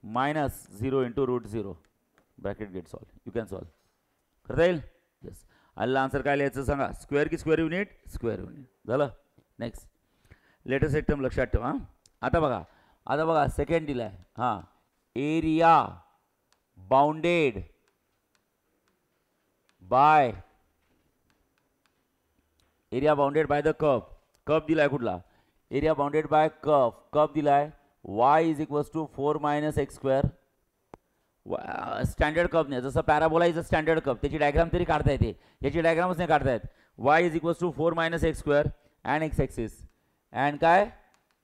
minus 0 into root 0 bracket get solve. You can solve करता येईल. येस. आला answer काय लिहायचं सांगा? Square की स्क्वेअर युनिट? Square unit. झालं. नेक्स्ट लेटेस्ट एकदम लक्षात ठेवा. आता बघा सेकंड दिला आहे. हां. Area bounded by the curve दिलाय कुठला? एरिया बाउंडेड बाय कर्व दिलाय y is equals to 4 minus x square. Standard curve नाही, जसं parabola is a standard curve. त्याची डायग्राम तरी काढता येते, याची डायग्रामच नाही काढता येत. y is equals to 4 minus x square and x axis and काय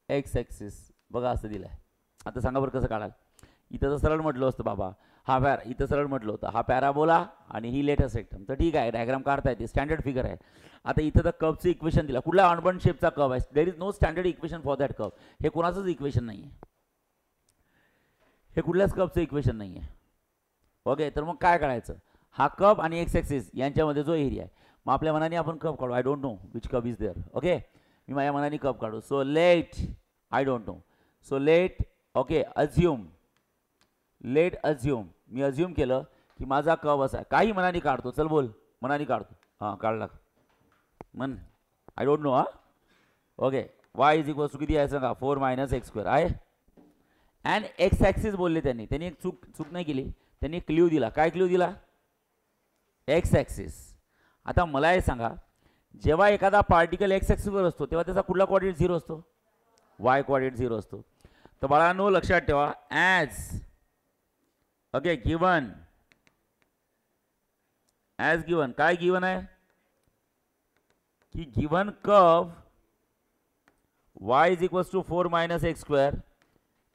एक्स ॲक्सिस. बघा असं दिलाय. आता सांगा बरं कसं काढाल? इथं तर सरळ म्हटलं असतं बाबा इथं सरळ म्हटलं होतं हा पॅराबोला आणि ही लेटेस्ट सेक्टम. तर ठीक आहे, डायग्राम काढता येते, स्टँडर्ड फिगर आहे. आता इथं तर कर्वचं इक्वेशन दिला. कुठला अनबर्न शेपचा कर्व आहे. There is no standard equation for that curve. हे कोणाचंच इक्वेशन नाही आहे. हे कुठल्याच कर्वचं इक्वेशन नाही आहे. ओके. तर मग काय करायचं? हा कर्व आणि एक्स ॲक्सिस यांच्यामध्ये जो एरिया आहे, मग आपल्या मनाने आपण कर्व काढू. I don't know which curve is there. Okay. मी माझ्या मनाने कर्व काढू. So let I don't know. So let okay assume मी अज्युम केलं की माझा कर्व असा आहे. काही मनाने काढतो. चल बोल. मनाने काढतो. हां काढला मन. I don't know. Okay. y is equals to किती आहे सांगा? 4 मायनस एक्स स्क्वेअर आहे. अँड एक्स ॲक्सिस बोलले त्यांनी एक चूक नाही केली. त्यांनी एक क्ल्यू दिला. काय क्ल्यू दिला? X axis. आता मला हे सांगा, जेव्हा एखादा पार्टिकल एक्स ॲक्सिसवर असतो तेव्हा त्याचा कुठला कोऑर्डिनेट 0 असतो? वाय कोऑर्डिनेट 0 असतो. तर बाळांनो लक्षात ठेवा, ॲज ओके गिवन काय गिवन आहे की given curve y is equals to 4 minus x square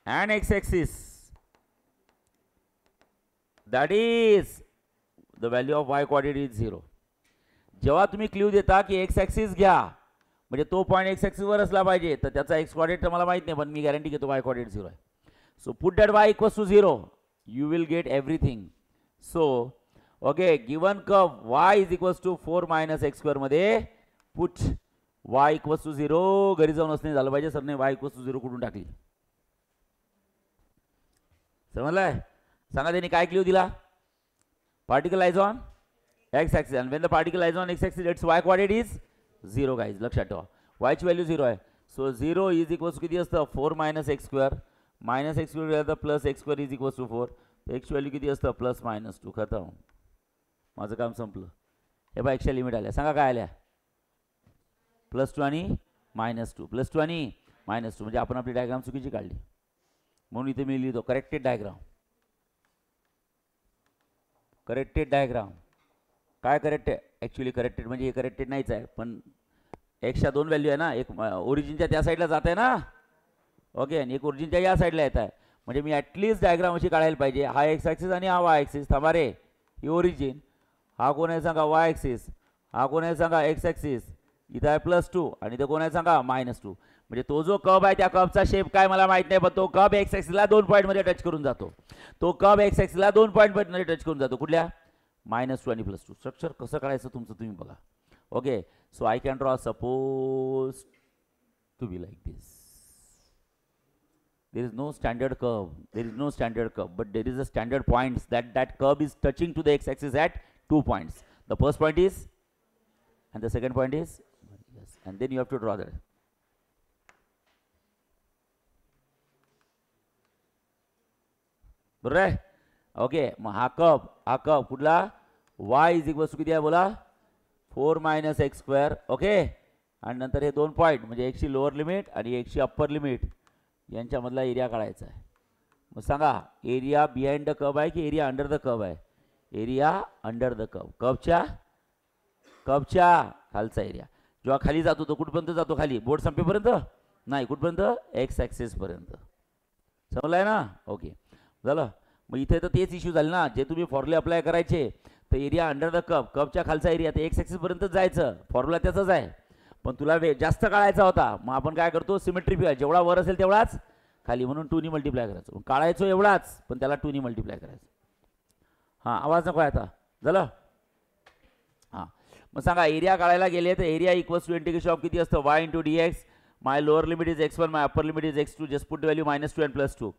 and x axis that is the value of y coordinate is 0. जेव्हा तुम्ही क्ल्यू देता की एक्स ॲक्सिस घ्या म्हणजे तो पॉईंट एक्स ॲक्सिसवर असला पाहिजे, तर त्याचा एक्स कोऑर्डिनेट तर मला माहित नाही, पण मी गॅरंटी घेतो y कोऑर्डिनेट 0 आहे. So put that y equals to 0. you will get everything. So okay, given curve y is equals to 4 minus x square मध्ये put y equals to 0. घरी जाऊन असणे झालं पाहिजे सरने y equals to 0 कुठून टाकली. समजलंय? सांगा त्यांनी काय क्ल्यू दिला? Particle lies on x axis and when the particle lies on x axis its y coordinate is 0 guys. लक्षात ठेवा y ची व्हॅल्यू 0 आहे. सो 0 इज इक्वल्स टू किती असतं 4 minus x square minus x square plus x square is equals to 4. तर x value किती असतं plus minus 2. खतम. माझं काम संपलं. हे बघा एक्सच्या लिमिट आल्या. सांगा काय आल्या? +2 आणि -2. +2 आणि -2 म्हणजे आपण आपली डायग्राम चुकीची काढली, म्हणून इथे मी लिहितो करेक्टेड डायग्राम. काय करेक्टेड? ॲक्च्युली करेक्टेड म्हणजे हे करेक्टेड नाहीच आहे, पण एक्सच्या 2 व्हॅल्यू आहे ना, एक ओरिजिनच्या त्या साईडला जात आहे ना. ओके. आणि एक ओरिजिनच्या या साईडला येत आहे, म्हणजे मी ॲटलिस्ट डायग्राम अशी काढायला पाहिजे. हा एक्स ॲक्सिस आणि हा वाय ॲक्सिस. थांबा रे, ही ओरिजिन. हा कोण आहे सांगा? Y axis. हा कोण आहे सांगा? X axis. इथं आहे +2 आणि इथं कोण आहे सांगा? -2. म्हणजे तो जो कर्व आहे त्या कर्वचा शेप काय मला माहित नाही, पण तो कर्व एक्स ॲक्सिसला 2 पॉईंटमध्ये टच करून जातो. कुठल्या? -2 आणि +2. स्ट्रक्चर कसं काढायचं तुमचं तुम्ही बघा. Okay. So I can draw suppose to be like this. There is no standard curve, but there is a standard points that curve is touching to the x-axis at 2 points. The first point is, and the second point is, yes, and then you have to draw that. बरोबर आहे. Okay, मग हा cup कुठला y is equals to किती आहे बोला 4 minus x square. Okay, आणि नंतर हे दोन पॉईंट म्हणजे एकची लोअर लिमिट आणि एकची अप्पर लिमिट यांच्यामधला एरिया काढायचा आहे. मग सांगा एरिया बिहाइंड द कर्व आहे की एरिया अंडर द कर्व आहे. एरिया अंडर द कर्व, कर्वच्या खालचा एरिया. जेव्हा खाली जातो तो कुठपर्यंत जातो, खाली बोर्ड संपेपर्यंत नाही, कुठपर्यंत एक्स ॲक्सिसपर्यंत. समजलं आहे ना. ओके झालं. मग इथे तर तेच इश्यू झाले ना जे तुम्ही फॉर्म्युले अप्लाय करायचे. तर एरिया अंडर द कर्व, कर्वच्या खालचा एरिया तर एक्स ॲक्सिसपर्यंत जायचं, फॉर्म्युला त्याचाच आहे. पण तुला जास्त काढायचा होता, मग आपण काय करतो सिमेट्री, जेवढा वर असेल तेवढाच खाली, म्हणून 2 ने मल्टिप्लाय करायचं. काढायचो एवढाच पण त्याला 2 ने मल्टिप्लाय करायचं. हां, आवाज नको आहे आता. झालं. हां, मग सांगा एरिया काढायला गेले तर area equals to integration of किती असतं y into d x. My lower limit is x1, my upper limit is x2. Just put value -2 and +2.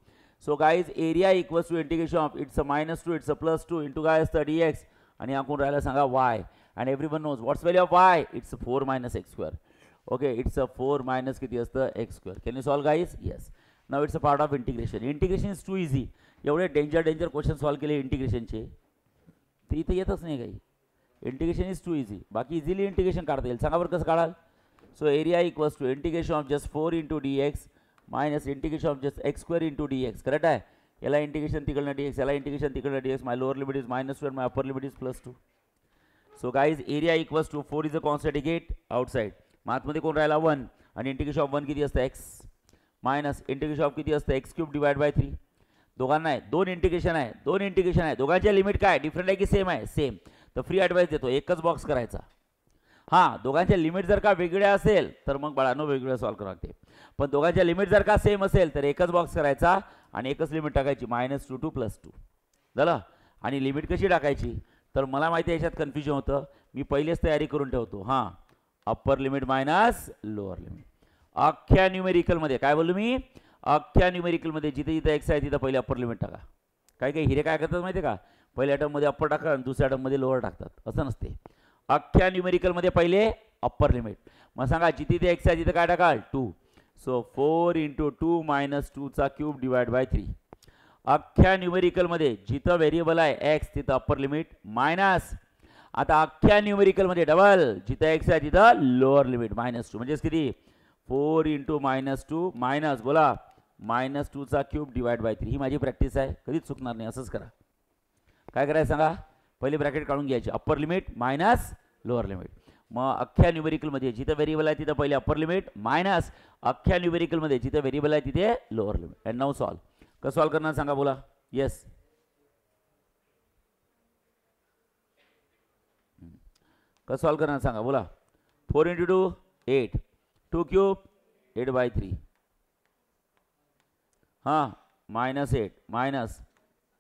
So guys area equals to integration of it's a -2 it's a +2 into काय असतं dx, आणि हा कोण राहिला सांगा y. and everyone knows what's value of y, it's 4 minus x square. Okay, it's a 4 minus किती असतं x square. Can you solve guys? Yes. Now it's a part of integration. Integration is too easy. एवढे danger question solve केले इंटिग्रेशनचे ते इथे येतच नाही काही. Integration is too easy. बाकी इझिली इंटिग्रेशन काढता येईल. सांगा बरं कसं काढाल. So area equals to integration of just 4 into d x minus integration of just x square into d x. Correct आहे. याला इंटिग्रेशन तिकडनं डी एक्स, याला इंटिग्रेशन तिकडनं d x. My lower limit is -2 my upper limit is +2. So guys area equals to 4 is a constant get outside. मातमध्ये कोण राहिला 1, आणि integration of 1 किती असतं x मायनस इंटिग्रेशन ऑफ किती असतं x³ डिवाइड बाय 3. दोघांना आहे दोन इंटिग्रेशन आहे. दोघांच्या लिमिट काय डिफरंट आहे की सेम आहे, सेम. तर फ्री ॲडवाइस देतो एकच बॉक्स करायचा. हां, दोघांच्या लिमिट जर का वेगळ्या असेल तर मग बाळांनो वेगळं सॉल्व करावं लागते. पण दोघांच्या लिमिट जर का सेम असेल तर एकच बॉक्स करायचा आणि एकच लिमिट टाकायची -2 to +2. झालं. आणि लिमिट कशी टाकायची तर मला माहिती आहे याच्यात कन्फ्युजन होतं, मी पहिलेच तयारी करून ठेवतो. हां, upper limit minus lower limit. अख्ख्या न्यूमेरिकलमध्ये काय बोललो मी, अख्ख्या न्यूमेरिकलमध्ये जिथे जिथे एक्स आहे तिथं पहिले अप्पर लिमिट टाका. काही हिरे काय करतात माहिती आहे का, पहिल्या टर्ममध्ये अप्पर टाका आणि दुसऱ्या टर्ममध्ये लोअर टाकतात. असं नसते. अख्ख्या न्यूमेरिकलमध्ये पहिले अप्पर लिमिट. मग सांगा जिथे जिथे एक्स आहे तिथं काय टाकाल 2. So 4 into 2 minus 2³ divide by 3. अख्ख्या न्यूमेरिकलमध्ये जिथं व्हेरिएबल आहे एक्स तिथं अप्पर लिमिट मायनस. आता अख्ख्या न्यूमेरिकलमध्ये डबल जिथं एक्स आहे तिथं लोअर लिमिट -2. म्हणजेच किती 4 इंटू -2 मायनस बोला -2³ डिवाइड बाय 3. ही माझी प्रॅक्टिस आहे, कधीच चुकणार नाही. असंच करा. काय करायचं सांगा, पहिले ब्रॅकेट काढून घ्यायचे upper limit minus lower limit. मग अख्ख्या न्यूमेरिकलमध्ये जिथं व्हेरिएबल आहे तिथं पहिले अप्पर लिमिट मायनस अख्ख्या न्यूमेरिकलमध्ये जिथं व्हेरिएबल आहे तिथे lower limit. And now solve. कसं सॉल्व करणार सांगा बोला. येस, कसं सॉल्व करणार सांगा बोला. 4 इंटू 2 8, 2³ 8/3. हां, -8 मायनस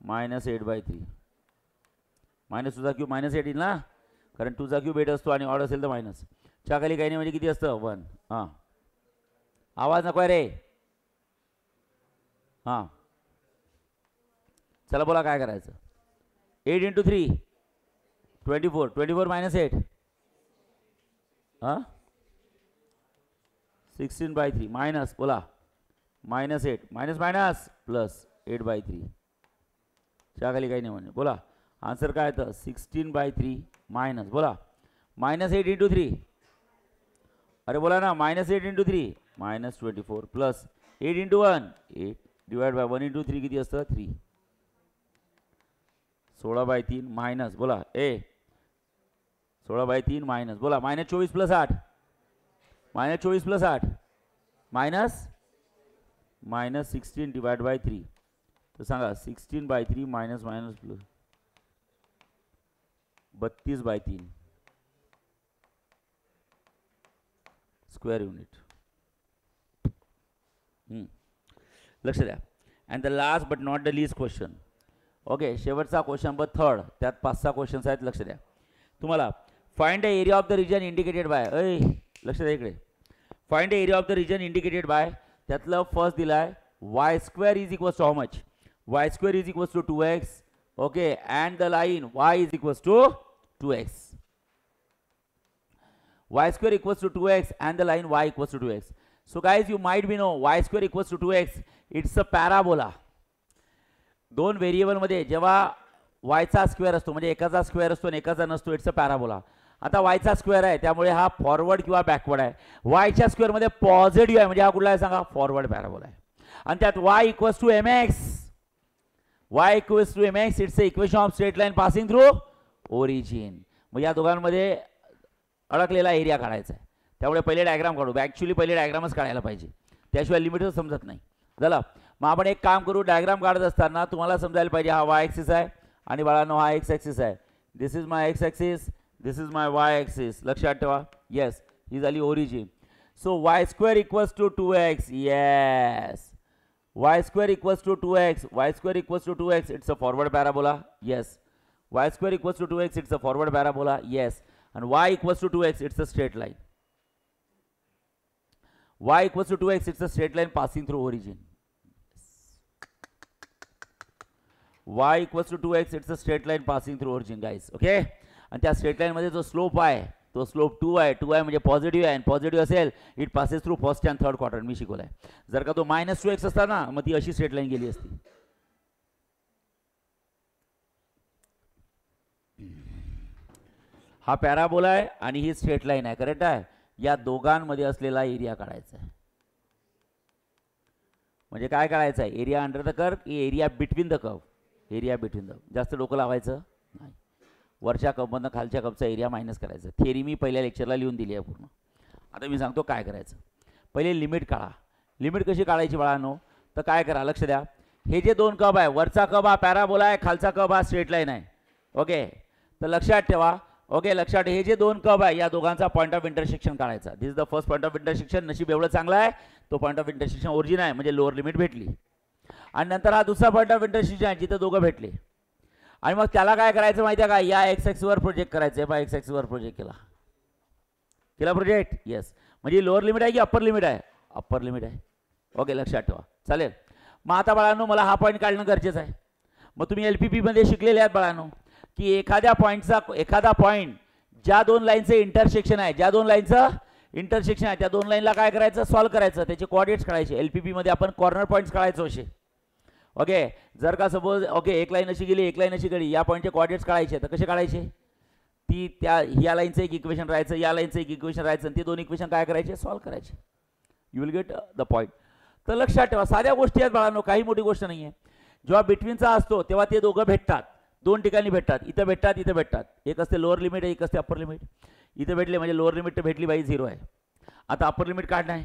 -8/3. -2³ -8 येईल ना, कारण 2³ 8 असतो आणि ऑड असेल तर मायनस. च्या खाली काही नाही म्हणजे किती असतं 1. हां, आवाज नको आहे रे. हां, चला बोला काय करायचं. 8 इंटू 3 24, 24 -8. हां, 16/3 मायनस बोला -8 मायनस +8/3. च्या खाली काही नाही म्हणजे बोला. आन्सर काय येतं 16/3 मायनस बोला -8 इंटू 3. अरे बोला ना -8 into 3 -24 plus 8 into 1 8 divide by 1 into 3 किती असतं 3. 16/3 मायनस बोला 16/3 मायनस बोला -24 + 8 -24 + 8 मायनस 16 डिवाइड बाय 3. तर सांगा 16/3 मायनस प्लस 32/3 स्क्वेअर युनिट. लक्ष द्या. And the last but not the least question. Okay, शेवटचा क्वेश्चन नंबर 3. त्यात 5-6 क्वेश्चन्स आहेत. लक्ष द्या. तुम्हाला find the area of the region indicated by. लक्ष द्या इकडे. Find the area of the region indicated by. त्यातलं फर्स्ट दिलं आहे y² is equals to how much. y² is equals to 2x. Okay, and the line y is equals to 2x. y square equals to 2x and the line y equals to 2x. So guys, you might be know y square equals to 2x. It's a parabola. दोन variable मध्ये जेव्हा y चा square असतो म्हणजे एकाचा square असतो आणि एकाचा नसतो, इट्स अ पॅराबोला. आता y चा स्क्वेअर आहे त्यामुळे हा फॉरवर्ड किंवा बॅकवर्ड आहे. y च्या स्क्वेअर मध्ये पॉझिटिव्ह आहे म्हणजे हा कुठला आहे सांगा, फॉरवर्ड पॅराबोला आहे. आणि त्यात y equals to mx, y equals to mx, it's a equation of straight line passing through origin. मग या दोघांमध्ये अडकलेला एरिया काढायचा आहे. त्यामुळे पहिले डायग्राम काढू. ॲक्च्युली पहिले डायग्रामच काढायला पाहिजे, त्याशिवाय लिमिटच समजत नाही. झालं. मग आपण एक काम करू, डायग्राम काढत असताना तुम्हाला समजायला पाहिजे हा y ॲक्सिस आहे आणि बाळांनो हा x ॲक्सिस आहे. This is my x axis, this is my y axis. लक्षात ठेवा. येस, ही झाली origin. So y square equals to 2x. Yes, y square equals to 2x, y square equals to 2x. It's a forward parabola. Yes, y square equals to 2x. It's a forward parabola. Yes, and y equals to 2x, it's a straight line. Y equals to 2x, it's a straight line passing through origin. Y equals to 2x, it's a straight line passing through origin, guys. Okay? आणि त्या straight line मध्ये जो slope आहे तो slope 2 आहे. 2 आहे म्हणजे positive आहे, आणि पॉझिटिव्ह असेल it passes through first and third quadrant. मी शिकवलाय. जर का तो -2x असता ना मग ती अशी स्ट्रेट लाईन गेली असती. हा पॅराबोला आहे आणि ही स्ट्रेट लाईन आहे. करेक्ट आहे. या दोघांमध्ये असलेला एरिया काढायचा आहे. म्हणजे काय काढायचं आहे, एरिया अंडर द कर्व की area between the curve. Area between the. जास्त डोकं लावायचं नाही. वरच्या कर्वमधनं खालच्या कर्वचा एरिया मायनस करायचं. थिअरी मी पहिल्या लेक्चरला लिहून दिली आहे पूर्ण. आता मी सांगतो काय करायचं. पहिले लिमिट काढा. लिमिट कशी काढायची बाळांनो, तर काय करा, लक्ष द्या. हे जे दोन कर्व आहे, वरचा कर्व हा पॅराबोला आहे, खालचा कर्व हा स्ट्रेट लाईन आहे. ओके, तर लक्षात ठेवा. ओके, लक्षात. हे जे दोन कर्व आहे या दोघांचा पॉईंट ऑफ इंटरसेक्शन काढायचा. This is the first point of intersection. नशीब एवढं चांगलं आहे तो पॉईंट ऑफ इंटरसेक्शन ओरिजिन आहे म्हणजे लोअर लिमिट भेटली. आणि नंतर हा दुसरा पॉईंट ऑफ इंटरसेक्शन आहे जिथे दोघं भेटले. आणि मग त्याला काय करायचं माहिती आहे का, या एक्स ॲक्सिसवर प्रोजेक्ट करायचं. बा एक्स ॲक्सिसवर प्रोजेक्ट केला प्रोजेक्ट. येस, म्हणजे लोअर लिमिट आहे की अप्पर लिमिट आहे, अप्पर लिमिट आहे. ओके, लक्षात ठेवा. चालेल. मग आता बाळांनो मला हा पॉईंट काढणं गरजेचं आहे. मग तुम्ही LPP मध्ये शिकलेले आहात बाळांनो की एखाद्या पॉईंटचा एखादा पॉईंट ज्या दोन लाईनचं इंटरसेक्शन आहे, ज्या दोन लाईनचं इंटरसेक्शन आहे त्या दोन लाईनला काय करायचं, सॉल्व्ह करायचं. त्याचे कोऑर्डिनेट्स काढायचे. LPP मध्ये आपण कॉर्नर पॉईंट्स काढायचो असे. ओके, जर का सपोज ओके एक लाईन अशी गेली, एक लाईन अशी गेली, या पॉईंटचे कोऑर्डिनेट्स काढायचे. तर कसे काढायचे, ती त्या या लाईनचं एक इक्वेशन राहायचं, या लाईनचं एक इक्वेशन राहायचं, आणि ते दोन इक्वेशन काय करायचे, सॉल्व्ह करायचे. You will get the point. तर लक्षात ठेवा, साध्या गोष्टी आहेत बाळांनो, काही मोठी गोष्ट नाही आहे. जेव्हा बिटवीनचा असतो तेव्हा ते दोघं भेटतात, दोन ठिकाणी भेटतात. इथं भेटतात, इथं भेटतात. एक असते लोअर लिमिट, एक असते अप्पर लिमिट. इथं भेटले म्हणजे लोअर लिमिट भेटली बाई 0 आहे. आता अप्पर लिमिट काढणं आहे.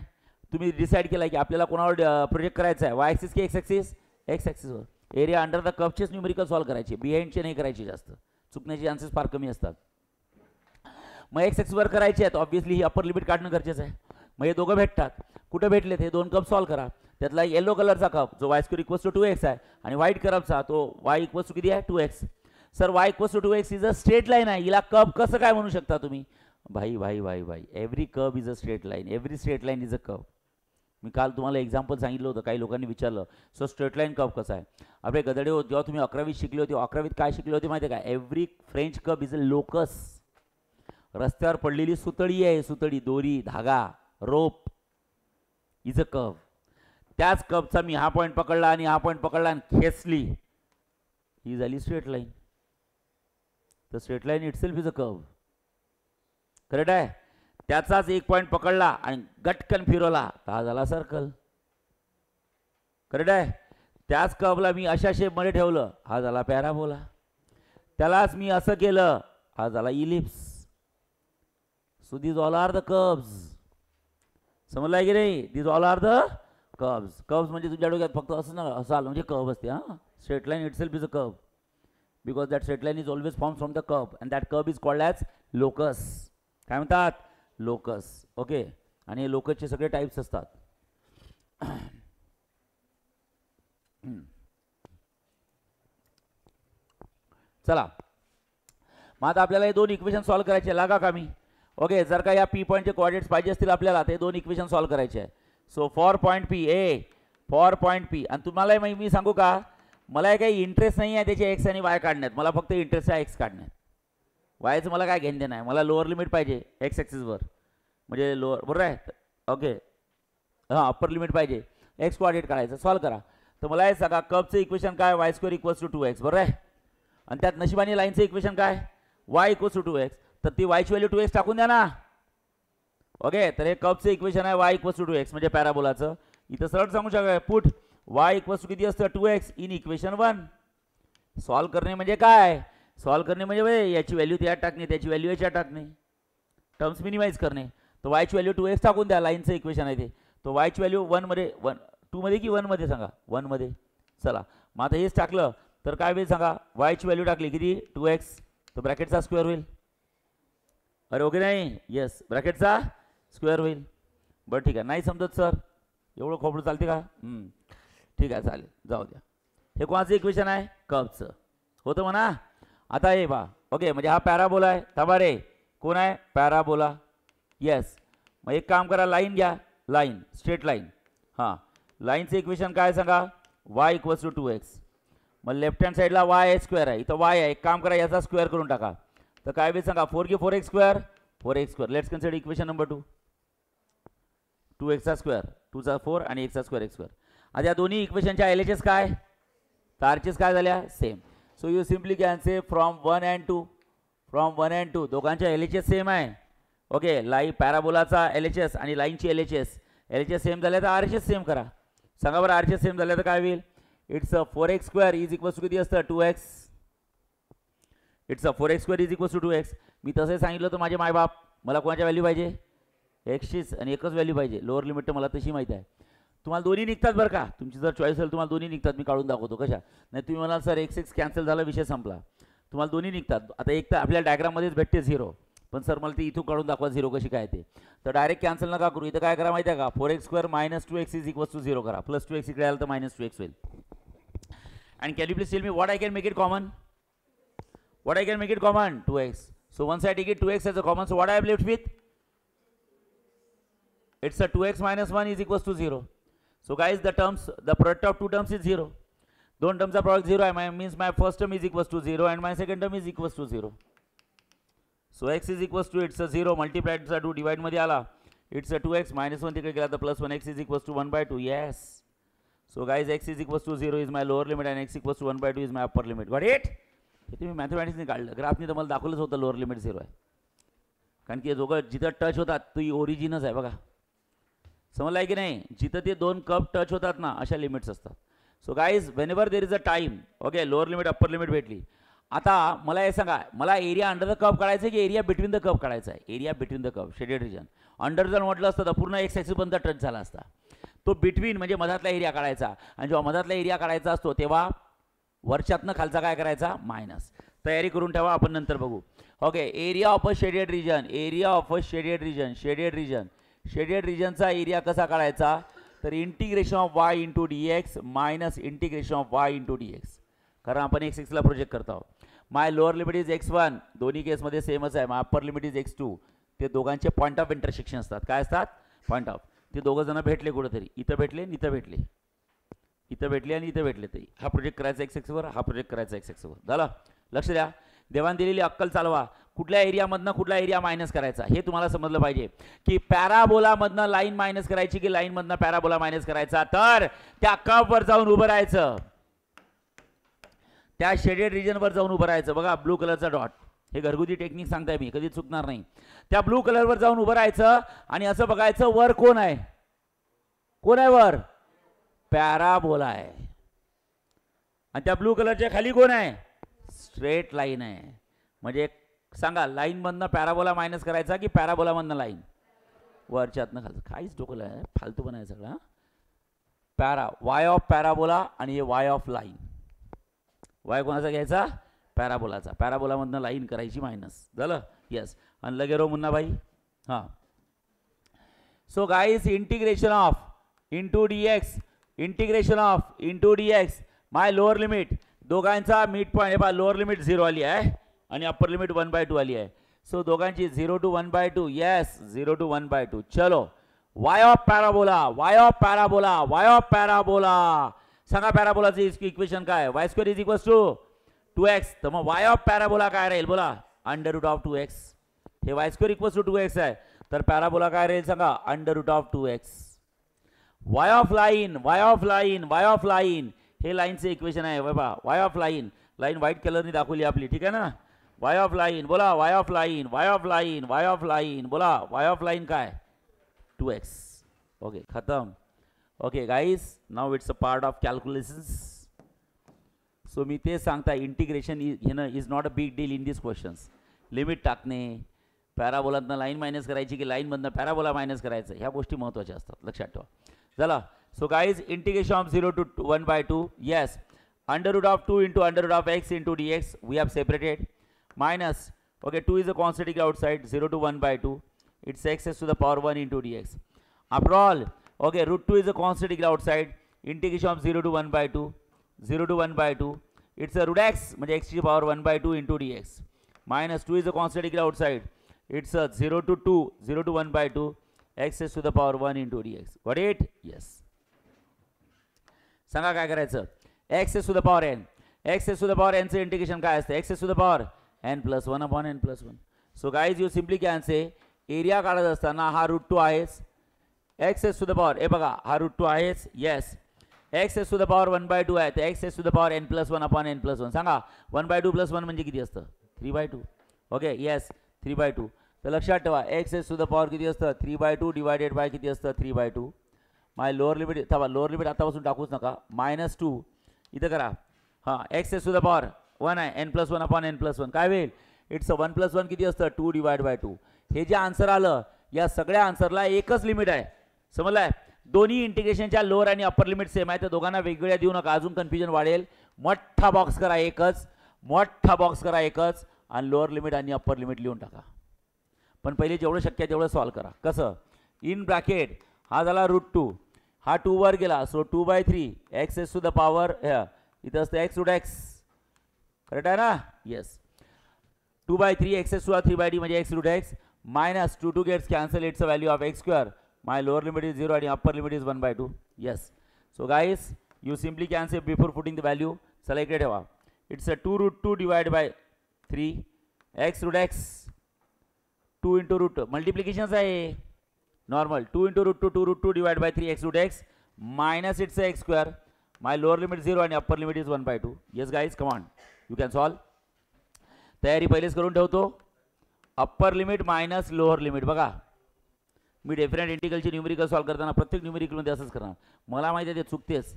तुम्ही डिसाईड केला की आपल्याला कोणावर प्रोजेक्ट करायचा आहे, वाय ॲक्सिस की एक्स ॲक्सिस, एक्स ॲक्सिसवर. एरिया अंडर द कर्वचेच न्यूमेरिकल सॉल्व्ह करायचे, बिहाइंडचे नाही करायचे. जास्त चुकण्याचे चान्सेस फार कमी असतात. मग एक्स ॲक्सिसवर करायचे आहेत, ऑब्व्हियसली ही अप्पर लिमिट काढणं गरजेचं आहे. मग हे दोघं भेटतात. कुठं भेटलेत, हे दोन कर्व सॉल्व्ह करा. त्यातला येलो कलरचा कर्व जो y square equals to 2x आहे, आणि व्हाईट कर्वचा तो y इक्वल्स टू किती आहे, 2x. Sir y equals to 2x is a straight line आहे. हिला कर्व कसं काय म्हणू शकता तुम्ही, भाई भाई भाई भाई every curve is a straight line. Every straight line is a curve. मी काल तुम्हाला एक्झाम्पल सांगितलं होतं, काही लोकांनी विचारलं सो स्ट्रेट लाईन कर्व कसं आहे. आपले गदडे हो, जेव्हा तुम्ही 11वीत शिकले होते, 11वीत काय शिकले होते माहिती आहे का, every French curve is a locus. रस्त्यावर पडलेली सुतळी आहे, सुतळी, दोरी, धागा, रोप इज अ कर्व. त्याच कर्वचा मी हा पॉईंट पकडला आणि हा पॉईंट पकडला आणि खेचली, ही झाली स्ट्रेट लाईन. तर straight line itself is a curve. Correct आहे. त्याचाच एक पॉईंट पकडला आणि गटकन फिरवला तर हा झाला सर्कल. करेक्ट आहे. त्याच कर्वला मी अशा शेपमध्ये ठेवलं, हा झाला पॅराबोला. त्यालाच मी असं केलं, हा झाला ellipse. So these all are the curves. समजलाय की नाही, these all are the curves. Curves म्हणजे तुमच्या डोक्यात फक्त असं ना, असं आलं म्हणजे कर्व असते. हां, straight line itself is a curve because that straight line is always form from the curve and that curve is called as locus. काय म्हणतात, लोकस. ओके, आणि हे लोकसचे सगळे टाईप्स असतात. चला, मग आता आपल्याला हे दोन इक्वेशन सॉल्व्ह करायचे, लागा का मी. ओके, जर का या पी पॉईंटचे कोऑर्डिनेट्स पाहिजे असतील आपल्याला, ते दोन इक्वेशन सॉल्व्ह करायचे आहे. So for point P, for point P. आणि तुम्हाला मी सांगू का, मला काही इंटरेस्ट नाही आहे त्याचे एक्स आणि वाय काढण्यात, मला फक्त इंटरेस्ट आहे एक्स काढण्यात. वायचं मला काय घेणं देणं आहे, मला लोअर लिमिट पाहिजे एक्स ॲक्सिसवर, म्हणजे लोअर बरोबर आहे. ओके हां अप्पर लिमिट पाहिजे, एक्स कोऑर्डिनेट काढायचं, सॉल्व करा. तर मला हे सांगा कर्वचं इक्वेशन काय, y square equals to 2x बरोबर आहे. आणि त्यात नशिबाने लाईनचं इक्वेशन काय, वाय इक्वल्स टू 2x, तर ती वायची व्हॅल्यू 2x टाकून द्या ना. ओके तर हे कर्वचं इक्वेशन आहे वाय इक्वल्स टू 2x म्हणजे पॅराबोलाचं. इथं सरळ सांगू शकता पुट वाय इक्वल्स टू किती असतं 2x इन इक्वेशन 1. सॉल्व करणे म्हणजे काय, सॉल्व करणे म्हणजे याची व्हॅल्यू त्यात टाकणे, त्याची व्हॅल्यू याच्यात टाकणे, टर्म्स मिनिमाइज करणे. तर वायची व्हॅल्यू 2x टाकून द्या, लाईनचं इक्वेशन आहे ते. तर वायची व्हॅल्यू 1 मध्ये 2 मध्ये की 1 मध्ये सांगा, 1 मध्ये. चला मग आता हेच टाकलं तर काय होईल सांगा, वायची व्हॅल्यू टाकली किती 2x, तर ब्रॅकेटचा स्क्वेअर होईल. अरे ओके नाही, येस ब्रॅकेटचा स्क्वेअर होईल. बरं ठीक आहे, नाही समजत सर एवढं खोबडं चालते का, ठीक आहे चालेल जाऊ द्या. हे कोणाचं इक्वेशन आहे, कर्वचं होतं म्हणा. आता हे पहा ओके म्हणजे हा पॅराबोला आहे, थांबा रे कोण आहे पॅराबोला, येस. मग एक काम करा, लाईन घ्या, लाईन स्ट्रेट लाईन. हां लाईनचं इक्वेशन काय सांगा, वाय इक्वल्स टू 2x. मग लेफ्ट हँड साईडला वाय आहे स्क्वेअर आहे, इथं वाय आहे, एक काम करा याचा स्क्वेअर करून टाका. तर काय होईल सांगा, 4 की 4x square, 4x square. Let's consider equation number 2, 2x चा स्क्वेअर, 2 चा 4 आणि 1 चा स्क्वेअर x स्क्वेअर. आता या दोन्ही इक्वेशनच्या एलएचएस काय, तारचेस काय झाल्या same. So you simply can say from 1 and 2, from 1 and 2 दोघांच्या एलएचएस सेम आहे. ओके लाईन पॅराबोलाचा एलएचएस आणि लाईनची एलएचएस सेम झाल्या तर आरएचएस सेम करा. सांगा बरं आरएचएस सेम झाल्या तर काय होईल, it's 4x square is equals to किती असतं 2x. It's 4x square is equals to 2x. मी तसं सांगितलं तर माझे मायबाप मला कोणाच्या व्हॅल्यू पाहिजे, एक्सचीच आणि एकच व्हॅल्यू पाहिजे, लोअर लिमिट तर मला तशी माहिती आहे. तुम्हाला दोन्ही निघतात बरं का, तुमची जर चॉईस असेल तुम्हाला दोन्ही निघतात, मी काढून दाखवतो कशा. नाही तुम्ही म्हणाल सर x कॅन्सल झाला विषय संपला, तुम्हाला दोन्ही निघतात. आता एक तर आपल्या डायग्राममध्येच भेटते 0, पण सर मला ती इथून काढून दाखवा 0 कशी काय ते. तर डायरेक्ट कॅन्सल नका करू, इथं काय करा माहिती आहे का, 4x square minus 2x is equals to 0 करा, प्लस 2x इकडे आलं तर मायनस 2x होईल. And can you please tell me what I can make it common, what I can make it common 2x. So one side take it 2x as a common, so what I have left with, it's a 2x minus 1 is equals to 0. So guys the product of two terms is 0. दोन टर्मचा product 0 आहे, means my first term is equals to 0 and my second term is equals to 0. So x is equals to it's a 0 multiplied to 2 divide मध्ये आला, it's a 2x minus 1 तिकडे गेला तर plus 1 x is equals to 1 by 2. Yes. So guys x is equals to 0 is my lower limit and x equals to 1 by 2 is my upper limit. Got it? हे तुम्ही मॅथमॅटिक्सने काढलं, ग्राफने तर मला दाखवलंच होतं lower limit 0 आहे, कारण की दोघं जिथं टच होतात ती ओरिजिनच आहे बघा. समजलं आहे की नाही, जिथं ते दोन कप टच होतात ना अशा लिमिट्स असतात. So guys whenever there is a time, okay lower limit upper limit भेटली. आता मला हे सांगा, मला एरिया अंडर द कर्व काढायचं आहे की एरिया बिटवीन द कर्व काढायचा आहे. Area between the curve shaded region. Under जर म्हटलं असतं तर पूर्ण एक्स ॲक्सिस पर्यंत टच झाला असता. तो बिटवीन म्हणजे मधातला एरिया काढायचा, आणि जेव्हा मधातला एरिया काढायचा असतो तेव्हा वरच्यातनं खालचा काय करायचा मायनस. तयारी करून ठेवा, आपण नंतर बघू. Okay area of a shaded region, area of a shaded region, shaded region, shaded रिजनचा एरिया कसा काढायचा, तर integration of y into d x minus integration of y into d x, कारण आपण एक्स एक्सला प्रोजेक्ट करत आहोत. माय लोअर लिमिट इज x1, दोन्ही केसमध्ये सेमच आहे. माय अप्पर लिमिट इज x2, ते दोघांचे पॉईंट ऑफ इंटरसेक्शन असतात. काय असतात पॉईंट ऑफ, ते दोघं जण भेटले कुठेतरी, इथं भेटले आणि इथं भेटले, इथं भेटले आणि इथं भेटले, तरी हा प्रोजेक्ट करायचा एक्स एक्सवर, हा प्रोजेक्ट करायचा एक्स एक्सवर. झालं, लक्ष द्या, देवान दिलेली अक्कल चालवा. कुठल्या एरियामधनं कुठला एरिया मायनस करायचा हे तुम्हाला समजलं पाहिजे, की पॅराबोलामधनं लाईन मायनस करायची की लाईनमधनं पॅराबोला मायनस करायचा. तर त्या कर्ववर जाऊन उभं राहायचं, त्या शेडेड रिजनवर जाऊन उभं राहायचं. बघा ब्लू कलरचा डॉट, हे घरगुती टेक्निक सांगताय मी, कधी चुकणार नाही. त्या ब्लू कलरवर जाऊन उभं राहायचं आणि असं बघायचं वर कोण आहे, कोण आहे वर, पॅराबोला आहे. आणि त्या ब्लू कलरच्या खाली कोण आहे, स्ट्रेट लाईन आहे. म्हणजे सांगा लाईन मधनं पॅराबोला मायनस करायचा की पॅराबोला मधनं लाईन, वरच्यातनं खालचं. काहीच डोकं आहे, फालतू पण आहे सगळं. पॅरा वाय ऑफ पॅराबोला आणि हे वाय ऑफ लाईन. वाय कोणाचा घ्यायचा, पॅराबोलाचा, पॅराबोला मधनं लाईन करायची मायनस. झालं, यस. आणि लगे रो मुन्ना भाई. हां so guys integration of into d x, integration of into d x, my lower limit, दोघांचा मिड पॉईंट पहा, लोअर लिमिट 0 आली आहे आणि अप्पर लिमिट 1/2 आली आहे. सो दोघांची 0 to 1/2, येस 0 to 1/2. चलो y of parabola, y of parabola, y of parabola. सांगा पॅराबोलाचं इक्वेशन काय, y square is equals to 2x. तर मग वाय ऑफ पॅराबोला काय राहील बोला, अंडर रूट ऑफ 2x. हे Y square equals to 2x आहे, तर पॅराबोला काय राहील सांगा, under root of 2x. Y of line, y of line, y of line, हे लाईनचे इक्वेशन आहे बाबा. Y of line, line white कलरनी दाखवली आपली, ठीक आहे ना. वाय ऑफ लाईन बोला, y of line, y of line, y of line बोला. वाय ऑफ लाईन काय, 2x. ओके खतम. Okay guys, now it's a part of calculations. So मी ते सांगता, integration is not a big deal in this questions. Limit टाकणे, पॅराबोलातनं line minus करायची की लाईनमधनं parabola minus करायचं, ह्या गोष्टी महत्त्वाच्या असतात, लक्षात ठेवा. चला, so guys, integration of 0 to 1/2. Yes, under root of 2 into under root of x into dx we have separated. Minus, okay, 2 is a constant outside, 0 to 1/2. It's x to the power 1 into dx. After all, okay, root 2 is a constant outside, integration of 0 to 1/2, 0 to 1/2. It's a root x, म्हणजे x to the power 1/2 into dx. Minus 2 is a constant outside, it's a 0 to 2, 0 to 1/2, x to the power 1 into dx. Got it? Yes. सांगा काय करायचं. x to the power n, x to the power n चे integration काय असते, x to the power n plus 1 upon n plus 1. So guys, you simply can say, area काढत असताना हा route 2 आहेस, x to the power, हे बघा हा रूट 2 आहेस. Yes, x to the power 1/2 आहे, तर x to the power n plus 1 upon n plus 1. सांगा 1/2 plus 1 म्हणजे किती असतं, 3/2. Okay, yes 3/2. तर लक्षात ठेवा, x to the power किती असतं, 3/2 डिवायडेड बाय किती असतं, 3/2. माय लोअर लिमिट, थांबा लोअर लिमिट आतापासून टाकूच नका, -2 इथं करा. हां, x to the power 1 आहे, n plus 1 upon n plus 1 काय होईल, इट्स 1 plus 1 किती असतं, 2 divided by 2. हे जे आन्सर आलं, या सगळ्या आन्सरला एकच लिमिट आहे, समजलाय. दोन्ही इंटिग्रेशनच्या लोअर आणि अप्पर लिमिट सेम आहे, तर दोघांना वेगवेगळ्या देऊ नका, अजून कन्फ्युजन वाढेल. मोठा बॉक्स करा एकच, मोठा बॉक्स करा एकच, आणि लोअर लिमिट आणि अप्पर लिमिट लिहून टाका. पण पहिले जेवढं शक्य आहे तेवढं सॉल्व करा. कसं, इन ब्रॅकेट हा झाला रूट 2, हा 2 वर गेला, so 2/3 x to the power, इथं असतं x रूट x, करेक्ट आहे ना. Yes, 2/3 x to the 3/d म्हणजे x root x, minus 2 gets cancel, it's a value of x square. My lower limit is 0 आणि upper limit is 1/2. Yes, so guys, you simply can say before putting the value. चला इकडे ठेवा, it's a 2 root 2 divide by 3 x root x, 2 into root multiplications आहे normal, 2 into root 2, 2 root 2 divide by 3 x root x minus it's x square. My lower limit 0 आणि upper limit is 1/2. Yes guys, come on, you can solve. तयारी पहिलेच करून ठेवतो. Upper limit minus lower limit. बघा, मी definite इंटिग्रलची numerical solve करताना प्रत्येक न्यूमेरिकलमध्ये असंच करणार. मला माहिती आहे ते चुकतेच.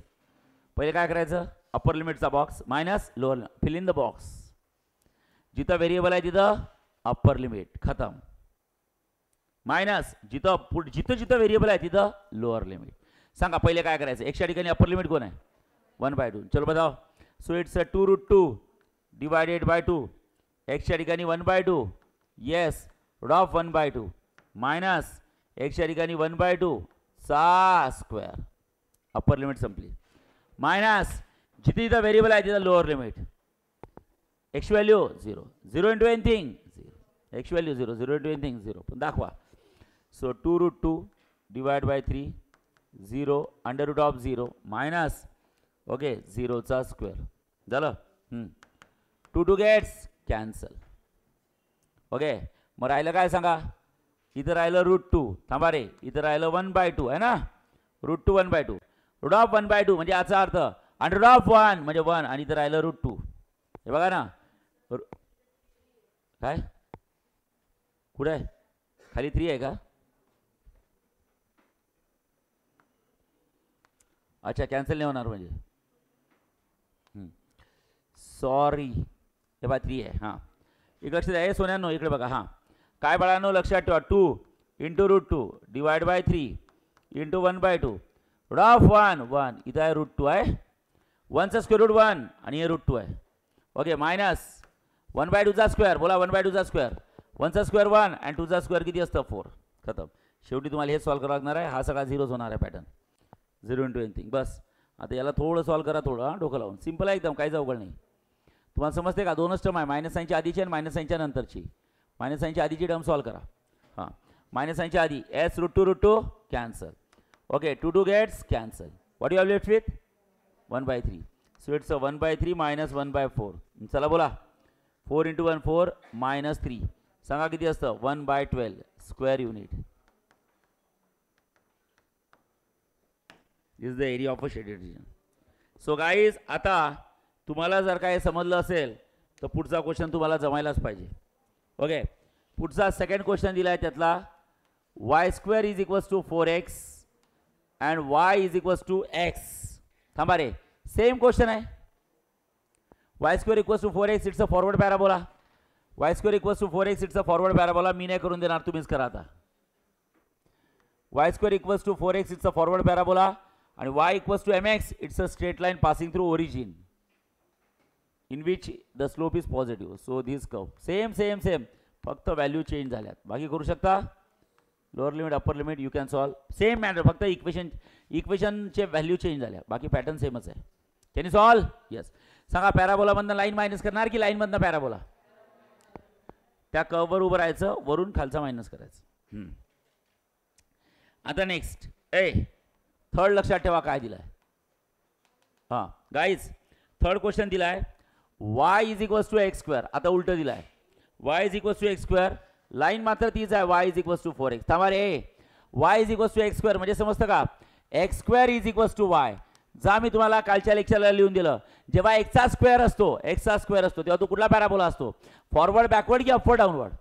पहिले काय करायचं, अप्पर लिमिटचा box minus lower, fill in the box. जिथं व्हेरिएबल आहे तिथं अप्पर लिमिट, खतम. मायनस जिथं जिथं व्हेरिएबल आहे तिथं लोअर लिमिट. सांगा पहिले काय करायचं, एक्सच्या ठिकाणी अप्पर लिमिट कोण आहे, 1/2. चलो बताओ. So it's 2 root 2 divided by 2, एक्सच्या ठिकाणी 1/2. येस, रूट ऑफ 1/2 मायनस एक्सच्या ठिकाणी 1/2 चा स्क्वेअर. अप्पर लिमिट संपली. मायनस जिथे जिथं व्हेरिएबल आहे तिथं lower limit. X value 0, 0 into anything 0, x value 0, 0 into anything 0. पण दाखवा. So 2 root 2 divide by 3, 0 under root of 0 minus, okay 0 चा स्क्वेअर झालं. 2 गेट्स कॅन्सल. ओके, मग राहिलं काय सांगा, इथं राहिलं रूट 2, थांबा रे, इथं राहिलं 1/2 आहे ना, रूट 2 1/2, रूट ऑफ 1/2 म्हणजे याचा अर्थ अंडर रूट ऑफ 1 म्हणजे 1, आणि इथं राहिलं रूट 2. हे बघा ना, काय कुठे आहे, खाली 3 आहे का, अच्छा कॅन्सल नाही होणार म्हणजे, सॉरी, हे बघा 3 आहे. हां, इकडे लक्ष द्या, हे सोन्यानो इकडे बघा. हां, काय बाळांनो लक्षात ठेवा, 2 into root 2 divide by 3 into 1/2, root of 1, इथं आहे रूट 2 आहे, 1चा स्क्वेअर रूट 1 आणि हे रूट 2 आहे. ओके, मायनस 1/2 चा स्क्वेअर, बोला 1/2 चा स्क्वेअर, 1चा स्क्वेअर 1 आणि 2चा स्क्वेअर किती असतं 4. खतम. शेवटी तुम्हाला हे सॉल्व करावं लागणार आहे. हा सगळा झिरोच होणार आहे पॅटर्न, 0 इंटू एनिथिंग. बस आता याला थोडं सॉल्व करा, थोडं डोकं लावून. सिंपल आहे एकदम, काहीच अवघड नाही. तुम्हाला समजते का, 2च टर्म आहे, मायनस साईनच्या आधीची आणि मायनस साईनच्या नंतरची. मायनस साईनच्या आधीची टर्म सॉल्व करा. हां, मायनस साईनच्या आधी as root 2 cancel. Okay, 2 gets cancel. What you have left with 1/3. So it's 1/3 minus 1/4. चला बोला, 4 × 1 4 -3 सांगा किती असतं 1/12 square unit. This is the area of a shaded region. So guys आता तुम्हाला जर काय समजलं असेल तर पुढचा क्वेश्चन तुम्हाला जमायलाच पाहिजे. ओके पुढचा सेकंड क्वेश्चन दिला आहे त्यातला y² = 4x and y = x. थांबा रे सेम क्वेश्चन आहे. y² = 4x it's a forward parabola. y² = 4x it's a forward parabola. मी नाही करून देणार तुम्हीच करा आता. y² = 4x it's a forward parabola and y = mx it's a straight line passing through origin in which the slope is positive. So this curve same फक्त value change झाल्यात. बाकी करू शकता. Lower limit upper limit you can solve same matter. फक्त इक्वेशनचे value change झाल्या बाकी pattern सेमच आहे. Can you solve. येस सांगा पॅराबोलामधनं लाईन मायनस करणार की लाईनमधनं पॅराबोला. त्या कर्ववर उभं राहायचं वरून खालचा मायनस करायचं. आता नेक्स्ट थर्ड लक्षात ठेवा काय दिलाय. हां गाईज थर्ड क्वेश्चन दिलाय y = x². आता उलट दिलाय y = x². लाईन मात्र तीच आहे y = 4x. थांबा रे y = x² म्हणजे समजतं का x² = y. जा मी तुम्हाला कालच्या लेक्चरला लिहून दिलं जेव्हा x चा स्क्वेअर असतो तेव्हा तो कुठला पॅराबोला असतो फॉरवर्ड बॅकवर्ड की अपवर्ड डाऊनवर्ड.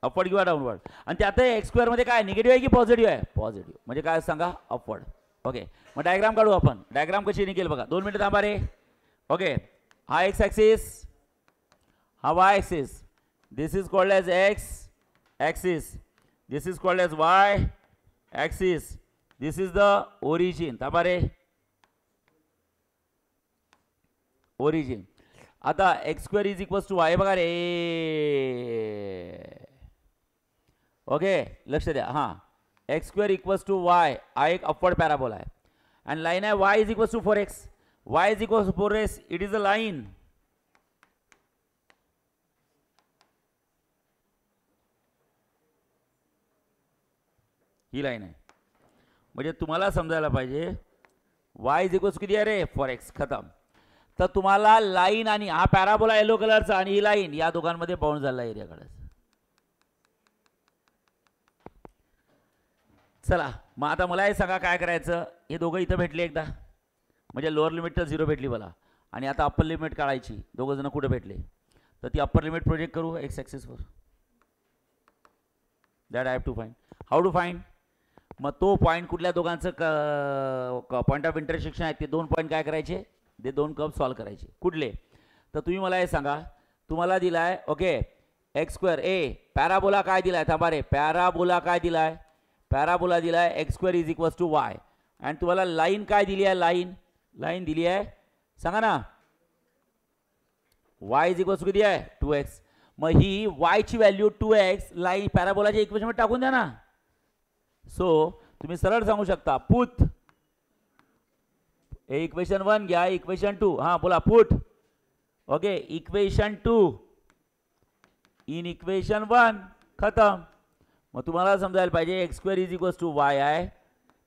अपवर्ड किंवा डाऊनवर्ड. आणि त्यात x² मध्ये काय निगेटिव्ह आहे की पॉझिटिव्ह आहे. पॉझिटिव्ह म्हणजे काय सांगा अपवर्ड. ओके मग डायग्राम काढू आपण. डायग्राम कशी निघेल बघा 2 मिनिटं थांबा रे. ओके हा x ॲक्सिस हा y axis. This is called as x axis. This is called as y axis. This is the origin. थांबा रे ओरिजिन. आता x² = y बघा रे. ओके लक्ष द्या. हां x² = y हा एक अपवर्ड पॅराबोला आहे आणि लाईन आहे y = 4x. y = 4x it is a line. He line आहे म्हणजे तुम्हाला समजायला पाहिजे y = किती आहे रे 4x खतम. तर तुम्हाला लाईन आणि हा पॅराबोला येलो कलरचा आणि ही लाईन या दोघांमध्ये बाउंड झाला एरिया काढायचा. चला मग आता मला हे सांगा काय करायचं. हे दोघं इथं भेटले एकदा म्हणजे लोअर लिमिट तर 0 भेटली मला आणि आता अप्पर लिमिट काढायची. दोघं जण कुठे भेटले तर ती अप्पर लिमिट प्रोजेक्ट करू x ॲक्सिसवर. That I have to find. How to find. मग तो पॉईंट कुठल्या दोघांचं पॉईंट ऑफ इंटरसेक्शन आहे ते 2 पॉईंट काय करायचे ते 2 कर्व सॉल्व करायचे. कुठले तर तुम्ही मला हे सांगा. तुम्हाला दिलाय ओके x². पॅराबोला काय दिलाय थांबा रे. पॅराबोला काय दिलाय. पॅराबोला दिलाय x² = y आणि तुम्हाला लाईन काय दिली आहे. लाईन दिली आहे सांगा ना y = किती आहे 2x. मग ही y ची व्हॅल्यू 2x लाईन पॅराबोलाच्या इक्वेशन मध्ये टाकून द्या ना. सो तुम्ही सरळ सांगू शकता पुट इक्वेशन 1 घ्या इक्वेशन 2. हां बोला put. Okay equation 2 in equation 1 खतम. मग तुम्हाला समजायला पाहिजे x² = y आहे.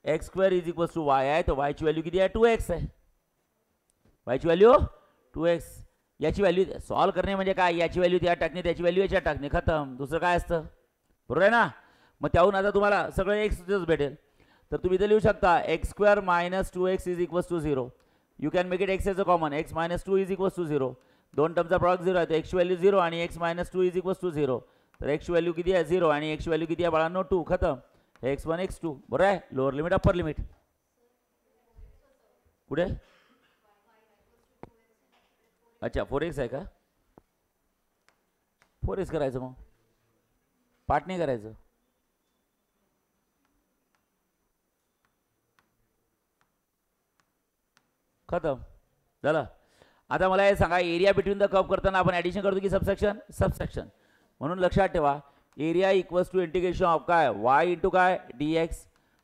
x² = y आहे तर y ची व्हॅल्यू किती आहे 2x आहे. y ची व्हॅल्यू 2x. याची व्हॅल्यू सॉल्व करणे म्हणजे काय याची व्हॅल्यू त्यात टाकणे त्याची व्हॅल्यू याच्यात टाकणे खतम. दुसरं काय असतं बरोबर आहे ना. मग त्याहून आता तुम्हाला सगळं x भेटेल. तर तुम्ही इथे लिहू शकता x² - 2x = 0. You can make it x age a common. x - 2 = 0. दोन टर्मचा प्रॉडक्ट 0 आहे तर x व्हॅल्यू 0 आणि x - 2 = 0. तर x व्हॅल्यू किती आहे 0 आणि x व्हॅल्यू किती आहे बाळांनो 2 खतम. x1 x2 बरोबर आहे. लोअर लिमिट अप्पर लिमिट पुढे. अच्छा 4x आहे का 4x करायचं मग पाठ नाही करायचं. खतम झालं. आता मला हे सांगा एरिया बिटवीन द कर्व करताना आपण ॲडिशन करतो की सबसेक्शन. म्हणून लक्षात ठेवा एरिया = इंटिग्रेशन ऑफ काय y * काय dx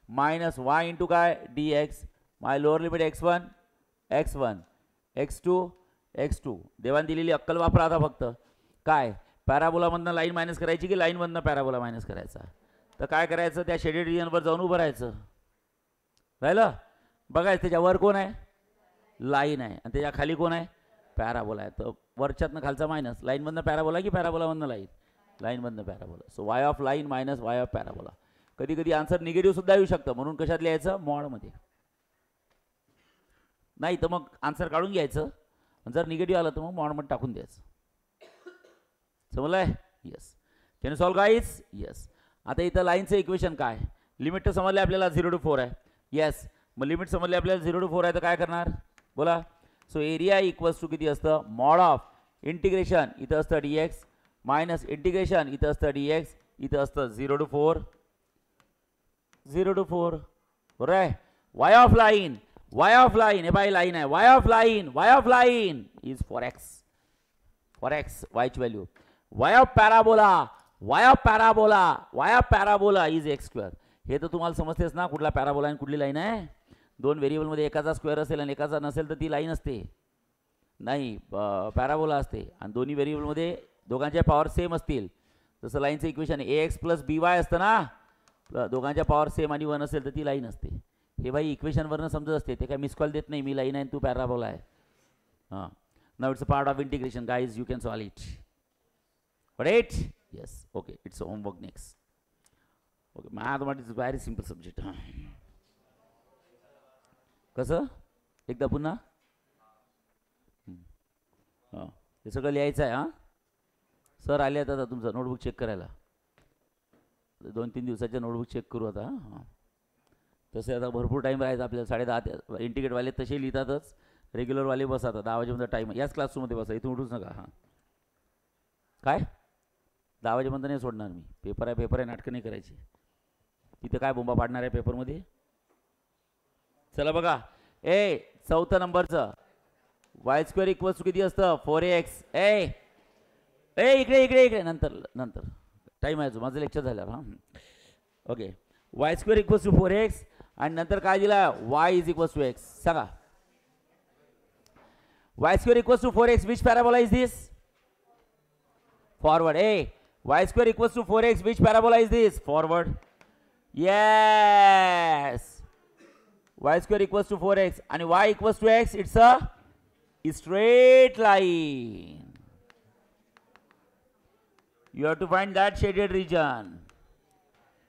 मायनस y * काय dx माय लोअर लिमिट x1 x2 देवान दिलेली अक्कल वापरा. आता फक्त काय पॅराबोलामधनं लाईन मायनस करायची की लाईनमधनं पॅराबोला मायनस करायचा. तर काय करायचं त्या शेडेड रिजनवर जाऊन उभं राहायचं. राहिलं बघायचं त्याच्यावर कोण आहे लाईन आहे आणि त्याच्या खाली कोण आहे पॅराबोला आहे. तर वरच्यातनं खालचा मायनस, लाईनमधनं पॅराबोला की पॅराबोलामधनं लाईन, लाईनमधनं parabola. So y of line minus y of parabola. कधी कधी आन्सर निगेटिव्ह सुद्धा येऊ शकतं, म्हणून कशात लिहायचं, मॉडमध्ये. नाही तर मग आन्सर काढून घ्यायचं, जर निगेटिव्ह आलं तर मग मॉडमध्ये टाकून द्यायचं. समजलंय? Yes. Can you solve guys? Yes. आता इथं लाईनचं इक्वेशन काय, लिमिट तर समजले आपल्याला 0 to 4 आहे. येस. मग लिमिट समजले आपल्याला 0 to 4 आहे, तर काय करणार बोला. सो एरिया इक्वल्स टू किती असतं, मॉड ऑफ इंटिग्रेशन इथं असतं dx मायनस इंटिग्रेशन इथं असतं dx, इथं असतं 0 to 4, 0 to 4. बरोबर आहे. Y of line, y of line, हे बाय लाईन आहे, y of line, y of line is for x, for x वायची value. Y of parabola, y of parabola, y of parabola is x square. हे तर तुम्हाला समजतेच ना, कुठला parabola आणि कुठली लाईन आहे. दोन व्हेरिएबलमध्ये एकाचा स्क्वेअर असेल आणि एकाचा नसेल तर ती लाईन असते, नाही पॅराबोला असते. आणि दोन्ही व्हेरिएबलमध्ये दोघांच्या पॉवर सेम असतील, जसं लाईनचं इक्वेशन ए एक्स प्लस बी वाय असतं ना, दोघांच्या पॉवर सेम आणि 1 असेल तर ती लाईन असते. हे बाई इक्वेशनवरनं समजत असते, ते काय मिस कॉल देत नाही, मी लाईन आहे तू पॅराबोला आहे. हां, now it's a part of integration guys, you can solve it. Right? Yes. Okay, it's homework next. Okay, mathematics is very simple subject. हां, कसं एकदा पुन्हा, हां हे सगळं लिहायचं आहे. हां सर आले आहेत आता तुमचं नोटबुक चेक करायला, 2-3 दिवसाच्या नोटबुक चेक करू आता. हां तसे आता भरपूर टाईम राहायचा आपल्याला, 10:30. इंटिग्रेटवाले तसे लिहितातच, रेग्युलरवाले बसतात 10 वाजेपर्यंत टाईम, याच क्लासरूममध्ये बसा, इथून उठूच नका. हां काय 10 वाजेपर्यंत नाही सोडणार मी, पेपर आहे, पेपर आहे, नाटकं नाही करायची. तिथं काय बोंबा पाडणार आहे पेपरमध्ये. चला बघा, ए 4थं नंबरचं वाय स्क्वेअर इक्वल्स टू किती असतं, 4x. ए इकडे इकडे इकडे, नंतर नंतर टाईम आहे, माझं लेक्चर झालं. हां okay, y square equals to 4x आणि नंतर काय दिला, y is equals to x. सांगा y square equals to 4x, which parabola is this, forward. A y square equals to 4x, which parabola is this, forward. Yes, y square equals to 4x and y equals to x, it's a straight line. You have to find that shaded region.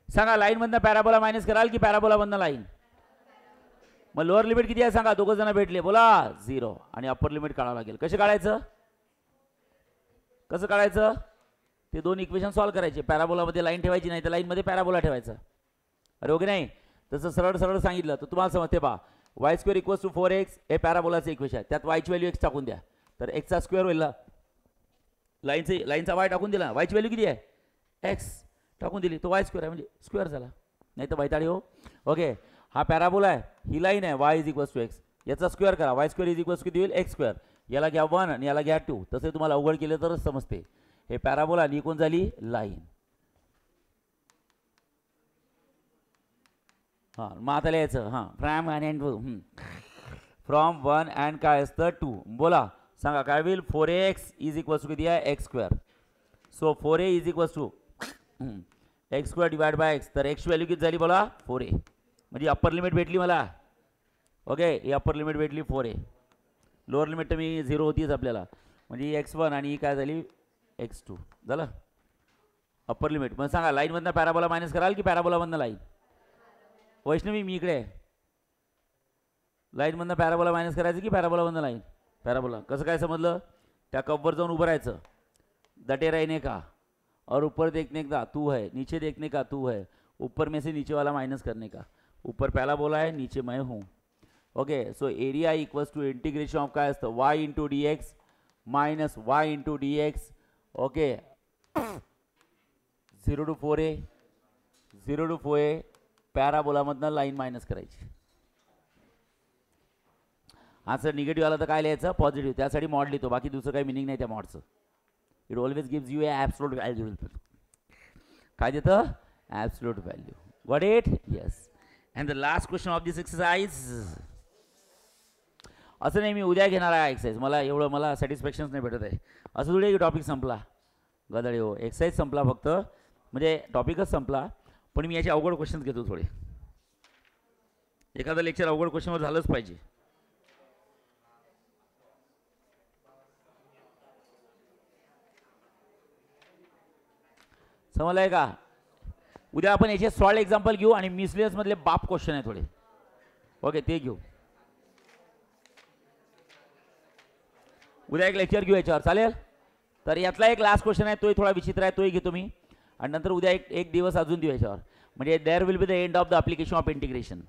सांगा line मधनं parabola minus कराल की parabola मधनं line. मग lower limit किती आहे सांगा, दोघं जण भेटले बोला 0, आणि अप्पर लिमिट काढावं लागेल. कसं काढायचं, कसं काढायचं, ते दोन इक्वेशन सॉल्व्ह करायचे. पॅराबोलामध्ये लाईन ठेवायची नाही तर लाईनमध्ये पॅराबोला ठेवायचा. अरे ओके नाही, तसं सरळ सरळ सांगितलं तर तुम्हाला समजते. पहा Y square equals to 4x हे पॅराबोलाचं इक्वेशन आहे, त्यात वायची व्हॅल्यू x टाकून द्या, तर एक्सचा स्क्वेअर होईल. लाईनचा वाय टाकून दिला, वायची व्हॅल्यू किती आहे x टाकून दिली, तो वाय स्क्वेअर आहे, म्हणजे स्क्वेअर झाला, नाही तर बैताळी हो. ओके, हा पॅराबोला आहे, ही लाईन आहे, y is equals to x, याचा स्क्वेअर करा, वाय स्क्वेअर इज इक्वल्स किती होईल, एक्स स्क्वेअर. याला घ्या 1 आणि याला घ्या 2, तसे तुम्हाला अवघड केलं तरच समजते. हे पॅराबोला आणि कोण झाली लाईन. हां मग आता लिहायचं, हां फ्रॉम 1 and 2, फ्रॉम 1 and काय असतं 2. बोला सांगा काय होईल, 4x इज इक्वल्स टू किती आहे, x square. So 4a is equals to x square divide by x. तर एक्स व्हॅल्यू किती झाली बोला 4a, म्हणजे अप्पर लिमिट भेटली मला. ओके, ही अप्पर लिमिट भेटली 4a, लोअर लिमिट तर मी 0 होतीच आपल्याला, म्हणजे x1 आणि ही काय झाली x2 झालं अप्पर लिमिट. मग सांगा लाईनमधनं पॅराबोला मायनस कराल की पॅराबोलामधनं लाईन. वैष्णवी मी इकडे, लाईनमधनं पॅराबोला मायनस करायचं की पॅराबोलामधनं लाईन. पॅराबोला. कसं काय समजलं, त्या कपवर जाऊन उभं राहायचं, डटे रहने का, और ऊपर देखने का तू है, नीचे देखने का तू है, ऊपर में से नीचे वाला माइनस करने का. ऊपर पॅराबोला है, नीचे मैं हूँ. Okay, so area equals to integration of काय असतं, y into d x minus y into d x. Okay, 0 to 4a, 0 to 4a, पॅराबोलामधनं लाईन मायनस करायची. आन्सर निगेटिव्ह आला तर काय लिहायचं, पॉझिटिव्ह, त्यासाठी मॉड लिहितो, बाकी दुसरं काही मिनिंग नाही त्या मॉडचं. It always gives you absolute value. काय देतं, absolute value. Got it? Yes. And the last question of this exercise. असं नाही मी उद्या घेणार आहे एक्सरसाइज, मला एवढं मला सॅटिस्फॅक्शनच नाही भेटत आहे. असं थोडी टॉपिक संपला गदळे हो, एक्सरसाइज संपला फक्त, म्हणजे टॉपिकच संपला, पण मी याचे अवघड क्वेश्चन्स घेतो थोडे. एखादं लेक्चर अवघड क्वेश्चनवर झालंच पाहिजे. समजलंय का? उद्या आपण याचे सॉल्ड एक्झाम्पल घेऊ आणि मिसलेनियस मधले बाप क्वेश्चन आहे थोडे. ओके, ते घेऊ. उद्या एक लेक्चर घेऊ याच्यावर, चालेल? तर यातला एक लास्ट क्वेश्चन आहे, तोही थोडा विचित्र आहे, तोही घेतो मी. आणि नंतर उद्या एक दिवस अजून देऊ याच्यावर. म्हणजे there will be the end of the application of integration.